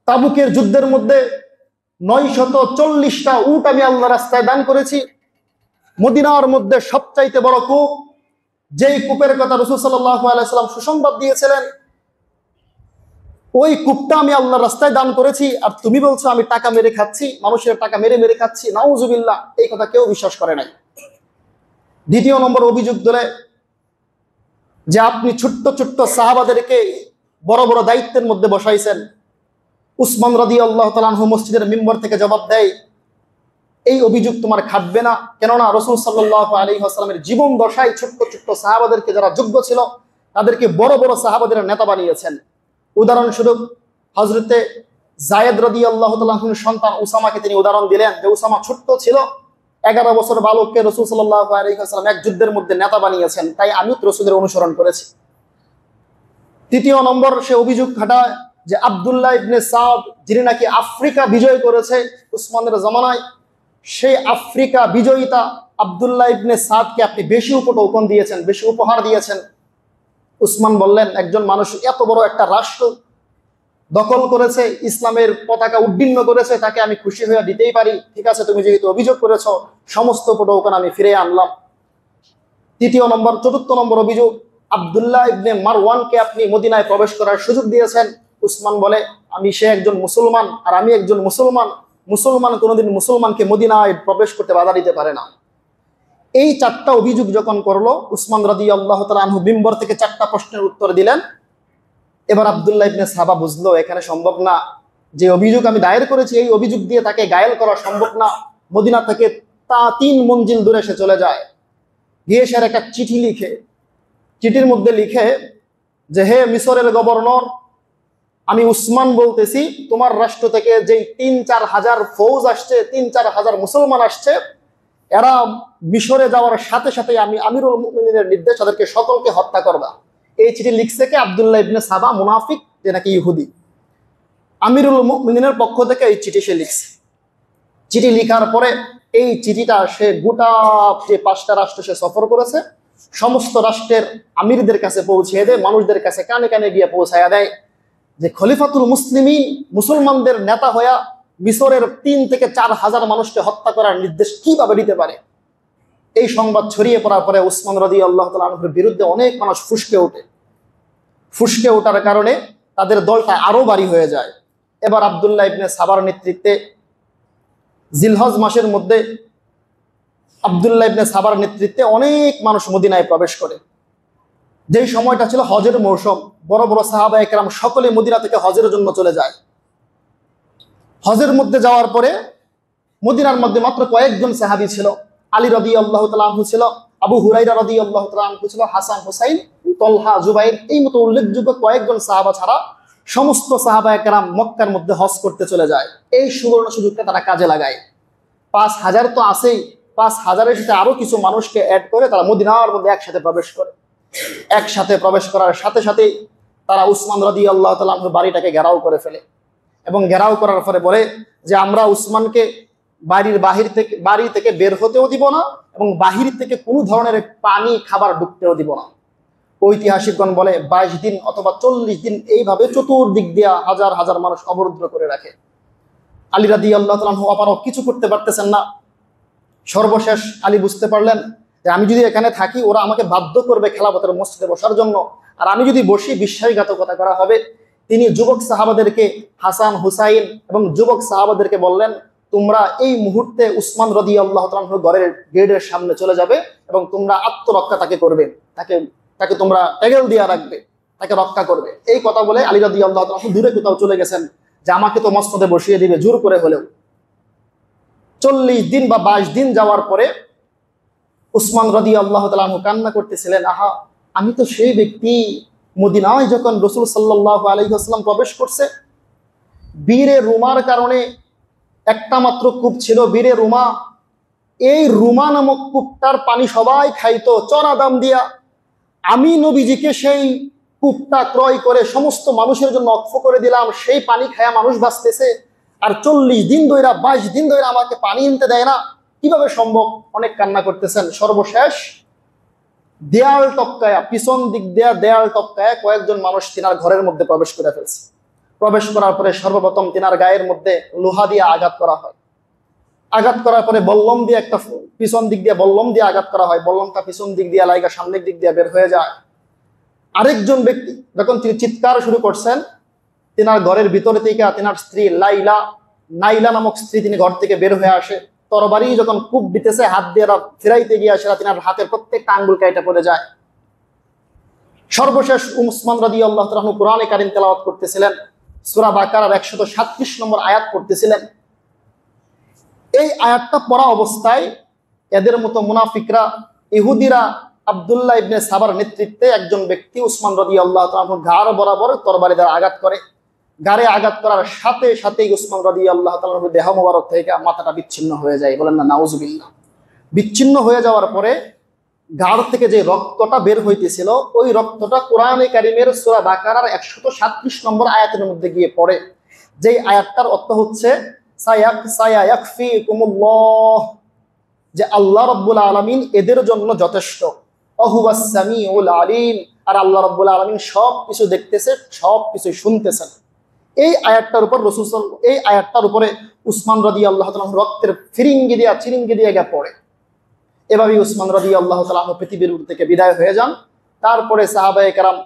তাবুকের যুদ্ধের মধ্যে 940টা উট আমি আল্লাহর রাস্তায় দান করেছি। মদিনার মধ্যে সবচাইতে বড় কূপ, যেই কূপের কথা রাসূল সাল্লাল্লাহু আলাইহি সাল্লাম সুসংবাদ দিয়েছিলেন, ওই কূপটা আমি আল্লাহর রাস্তায় দান করেছি। আর তুমি বলছো আমি টাকা মেরে খাচ্ছি, মানুষের টাকা মেরে মেরে খাচ্ছি, নাউজুবিল্লাহ। এই কথা কেউ বিশ্বাস করে নাই। 2 নম্বর অভিযোগ দিলে যে আপনি ছোট্ট ছোট্ট সাহাবাদেরকে বড় বড় দায়িত্বের মধ্যে বসাইছেন। উসমান রাদিয়াল্লাহু তাআলা আনহু মসজিদের মিম্বর থেকে জবাব দেয়, এই অভিযোগ তোমার খাটবে না, কেননা রাসূল সাল্লাল্লাহু আলাইহি ওয়াসাল্লামের জীবন দশায় ছোট্ট ছোট্ট সাহাবাদেরকে যারা যোগ্য ছিল তাদেরকে বড় বড় সাহাবাদের নেতা বানিয়েছেন। উদাহরণস্বরূপ হযরতে যায়েদ রাদিয়াল্লাহু তাআলা আনহুর সন্তান উসামাকে তিনি উদাহরণ দিলেন যে উসামা ছোট্ট ছিল, 11 বছর বালককে রাসূল সাল্লাল্লাহু আলাইহি ওয়াসাল্লাম এক যুদ্ধের মধ্যে নেতা বানিয়েছেন, তাই আমি রাসূলের অনুসরণ করেছি। 3 নম্বর সে অভিযোগ খাটায় যে আব্দুল্লাহ ইবনে সাদ, যিনি নাকি আফ্রিকা বিজয় করেছে উসমানের জামানায়, সেই আফ্রিকা বিজয়িতা আব্দুল্লাহ ইবনে সাদকে আপনি বেশি উপটোকন দিয়েছেন, বেশি উপহার দিয়েছেন। উসমান বললেন, একজন মানুষ এত বড় একটা রাষ্ট্র দখল করেছে, ইসলামের পতাকা উড্ডীন করেছে, তাকে আমি খুশি হয়ে দিতেই পারি। ঠিক আছে, তুমি যেহেতু অভিযোগ করেছ, সমস্ত উপটোকন আমি ফিরে আনলাম। 4 নম্বর অভিযোগ, আব্দুল্লাহ ইবনে মারওয়ানকে আপনি মদিনায় প্রবেশ করার সুযোগ দিয়েছেন। উসমান বলে, সে একজন মুসলমান আর আমি একজন মুসলমান, মুসলমান কোনোদিন মুসলমানকে মদিনায় প্রবেশ করতে বাধা দিতে পারে না। এই 4টা অভিযোগ যখন করলো, উসমান রাদিয়াল্লাহু তাআলা আনহু মিম্বর থেকে 4টা প্রশ্নের উত্তর দিলেন। এবার আব্দুল্লাহ ইবনে সাবা বুঝলো এখানে সম্ভব না, যে অভিযোগ আমি দায়ের করেছি এই অভিযোগ দিয়ে তাকে ঘায়েল করা সম্ভব না। মদিনা থেকে 3 মঞ্জিল দূরে সে চলে যায়, গিয়ে সে একটা চিঠি লিখে, চিঠির মধ্যে লিখে যে, হে মিশরের গভর্নর, আমি উসমান বলতেছি, তোমার রাষ্ট্র থেকে যেই 3-4 হাজার ফৌজ আসছে, 3-4 হাজার মুসলমান আসছে, এরা মিশরে যাওয়ার সাথে সাথে আমি আমিরুল মুমিনিনের নির্দেশ, তাদেরকে সকলকে হত্যা করবা। এই চিঠি লিখছে কে? আব্দুল্লাহ ইবনে সাবা, মুনাফিক, যে নাকি ইহুদি। আমিরুল মুমিনিনের পক্ষ থেকে এই চিঠি সে লিখছে। চিঠি লিখার পরে এই চিঠিটা সে গোটা যে 5টা রাষ্ট্র সে সফর করেছে, সমস্ত রাষ্ট্রের আমিরদের কাছে পৌঁছে দেয়, মানুষদের কাছে কানে কানে গিয়ে পৌঁছায়া দেয় যে খলিফাতুল মুসলিমিন মুসলমানদের নেতা হইয়া মিশরের 3 থেকে 4 হাজার মানুষকে হত্যা করার নির্দেশ কিভাবে দিতে পারে। এই সংবাদ ছড়িয়ে পড়ার পরে উসমান রাদিয়াল্লাহু তাআলা আনহুর বিরুদ্ধে অনেক মানুষ ফুসকে ওঠে। ফুসকে ওঠার কারণে তাদের দলটা আরো ভারী হয়ে যায়। এবার আব্দুল্লাহ ইবনে সাবার নেতৃত্বে জিলহজ মাসের মধ্যে আব্দুল্লাহ ইবনে সাবার নেতৃত্বে অনেক মানুষ মদিনায় প্রবেশ করে। যেই সময়টা ছিল হজের মৌসুম, বড় বড় সাহাবায়ে কেরাম সকলে মদিনা থেকে হজের জন্য চলে যায়। হজের মধ্যে যাওয়ার পরে মদিনার মধ্যে মাত্র কয়েকজন সাহাবী ছিল। আলী রাদিয়াল্লাহু তাআলা আনহু ছিল, আবু হুরায়রা রাদিয়াল্লাহু তাআলা আনহু ছিল, হাসান হুসাইন, তলহা, জুবাইর, এই মতো উল্লেখযোগ্য কয়েকজন সাহাবা ছাড়া সমস্ত সাহাবায়ে কেরাম মক্কার মধ্যে হজ করতে চলে যায়। এই সুবর্ণ সুযোগটা তারা কাজে লাগায়। 5,000 তো আছেই, 5,000-এর সাথে আরো কিছু মানুষকে অ্যাড করে তারা মদিনার মধ্যে একসাথে প্রবেশ করে। একসাথে প্রবেশ করার সাথে সাথেই তারা উসমান রাদিয়াল্লাহু তাআলা আনহুর বাড়িটাকে ঘেরাও করে ফেলে এবং ঘেরাও করার পরে বলে যে, আমরা উসমানকে বাড়ি থেকে বের হতেও দিব না এবং বাহির থেকে কোনো ধরনের পানি খাবার ঢুকতেও দিব না। ঐতিহাসিকগণ বলে 22 দিন অথবা 40 দিন এইভাবে চতুর্দিক দিয়া হাজার হাজার মানুষ অবরুদ্ধ করে রাখে। আলী রাদিয়াল্লাহু তাআলা আনহু আপারও কিছু করতে পারতেছেন না। সর্বশেষ আলী বুঝতে পারলেন যে আমি যদি এখানে থাকি ওরা আমাকে বাধ্য করবে খেলাফতের মসজিদে বসার জন্য, আর আমি যদি বসি বিশ্বাসঘাতকতা করা হবে। তিনি যুবক সাহাবাদেরকে, হাসান হুসাইন এবং যুবক সাহাবাদেরকে বললেন, তোমরা এই মুহূর্তে উসমান রাদিয়াল্লাহু তাআলা আনহুর ঘরের গেটের সামনে চলে যাবে এবং তোমরা আত্মরক্ষা তাকে করবে, তাকে তোমরা ট্যাগেল দিয়ে রাখবে, তাকে রক্ষা করবে। এই কথা বলে আলী রাদিয়াল্লাহু তাআলা আনহু দূরে কোথাও চলে গেছেন যে আমাকে তো মসজিদে বসিয়ে দিবে জোর করে হলেও। 40 দিন বা 22 দিন যাওয়ার পরে উসমান রাদিয়াল্লাহু তাআলা আনহু কান্না করতেছিলেন, আহা, আমি তো সেই ব্যক্তি মদিনায় যখন রাসূল সাল্লাল্লাহু আলাইহি ওয়াসাল্লাম প্রবেশ করছে, বীরে রুমার কারণে একটা মাত্র কূপ ছিল, বীরে রুমা। এই রুমা নামক কূপটার পানি সবাই খাইতো চড়া দাম দিয়া। আমি নবীজিকে সেই কূপটা ক্রয় করে সমস্ত মানুষের জন্য অক্ষ করে দিলাম, সেই পানি খায়া মানুষ বাঁচতেছে, আর 40 দিন ধরে 22 দিন ধরে আমাকে পানি আনতে দেয় না, কিভাবে সম্ভব? অনেক কান্না করতেছেন। সর্বশেষ দেয়াল টপকায়া, পিছন দিক দিয়া দেয়াল টপকায়া কয়েকজন মানুষ তিনার ঘরের মধ্যে প্রবেশ করে ফেলছে। প্রবেশ করার পরে সর্বপ্রথম তিনার গায়ের মধ্যে লোহা দিয়ে আঘাত করা হয়। আঘাত করার পরে বল্লম দিয়ে একটা পিছন দিক দিয়ে বল্লম দিয়ে আঘাত করা হয়। বল্লমটা পিছন দিক দিয়ে লাইগা সামনের দিক দিয়ে বের হয়ে যায়। আরেকজন ব্যক্তি যখন তিনি চিৎকার শুরু করছেন, তিনার ঘরের ভিতরে থেকে তিনার স্ত্রী নাইলা নামক স্ত্রী তিনি ঘর থেকে বের হয়ে আসে। তরবারি যখন কূপ দিতেছে, হাত দিয়ে ফিরাইতে গিয়ে সেটা তিনার হাতের প্রত্যেকটা আঙ্গুল কাইটা পড়ে যায়। সর্বশেষ উসমান রাদিয়াল্লাহু তাআলা আনহু কোরআনে কারীম তেলাওয়াত করতেছিলেন, সূরা বাকারার 137 নম্বর আয়াত পড়তেছিলেন। এই আয়াতটা পড়া অবস্থায় এদের মতো মুনাফিকরা, ইহুদিরা, আব্দুল্লাহ ইবনে সাবার নেতৃত্বে একজন ব্যক্তি উসমান রাদিয়াল্লাহু তাআলা আনহুর ঘাড় বরাবর তরবারি দ্বারা আঘাত করে। গাড়ে আঘাত করার সাথে সাথেই উসমান রাদিয়াল্লাহু তাআলা আনহুর দেহ মোবারক থেকে মাথাটা বিচ্ছিন্ন হয়ে যায়। বলেন না নাউজুবিল্লাহ। বিচ্ছিন্ন হয়ে যাওয়ার পরে ঘাড় থেকে যে রক্তটা বের হইতেছিল, ওই রক্তটা কোরআনে কারীমের সূরা বাকারার 137 নম্বর আয়াতের মধ্যে গিয়ে পড়ে। যেই আয়াতটার অর্থ হচ্ছে সায়াকফিকুমুল্লাহ, যে আল্লাহ রাব্বুল আলামিন এদের জন্য যথেষ্ট। ওহুয়াস সামিউল আলিম, আর আল্লাহ রাব্বুল আলামিন সব কিছু দেখতেছে, সব কিছু শুনতেছেন। এই আয়াতটার উপরে উসমান রাদিয়াল্লাহু তাআলা রক্তের চিরিঙ্গি দিয়ে গিয়ে পড়ে। এভাবেই উসমান রাদিয়াল্লাহু তাআলা পৃথিবীর থেকে বিদায় হয়ে যান। তারপরে সাহাবায়ে কেরাম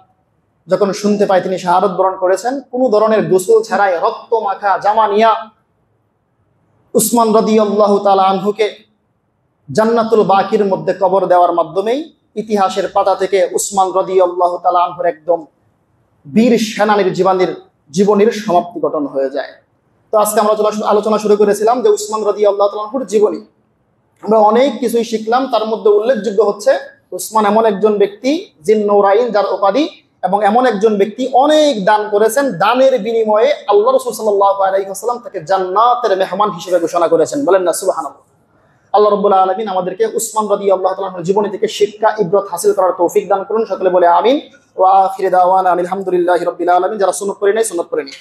যখন শুনতে পায় তিনি শাহাদাত বরণ করেছেন, কোনো ধরনের গোসল ছাড়াই রক্ত মাখা জামা নিয়া উসমান রাদিয়াল্লাহু তাআলা আনহুকে জান্নাতুল বাকির মধ্যে কবর দেওয়ার মাধ্যমেই ইতিহাসের পাতা থেকে উসমান রাদিয়াল্লাহু তাআলা আনহুর একদম বীর সেনানীর জীবনীর সমাপ্তি ঘটন হয়ে যায়। তো আজকে আমরা আলোচনা শুরু করেছিলাম যে উসমান রাদিয়াল্লাহু তাআলা আনহুর জীবনী। আমরা অনেক কিছুই শিখলাম। তার মধ্যে উল্লেখযোগ্য হচ্ছে উসমান এমন একজন ব্যক্তি জিন্নুরাইন যার উপাধি, এবং এমন একজন ব্যক্তি অনেক দান করেছেন, দানের বিনিময়ে আল্লাহ রাসূল সাল্লাল্লাহু আলাইহি ওয়াসাল্লাম তাকে জান্নাতের মেহমান হিসেবে ঘোষণা করেছেন। বলেন না সুবহানাল্লাহ। আল্লাহ রাব্বুল আলামিন আমাদেরকে উসমান রাদিয়াল্লাহু তাআলার জীবনী থেকে শিক্ষা ইবরত হাসিল করার তৌফিক দান করুন। সকলে বলে আমিন। ওয়া আখিরু দাওয়ানা আলহামদুলিল্লাহি রাব্বিল আলামিন। যারা সুন্নাত পড়ে নাই সুন্নাত পড়ে নিন।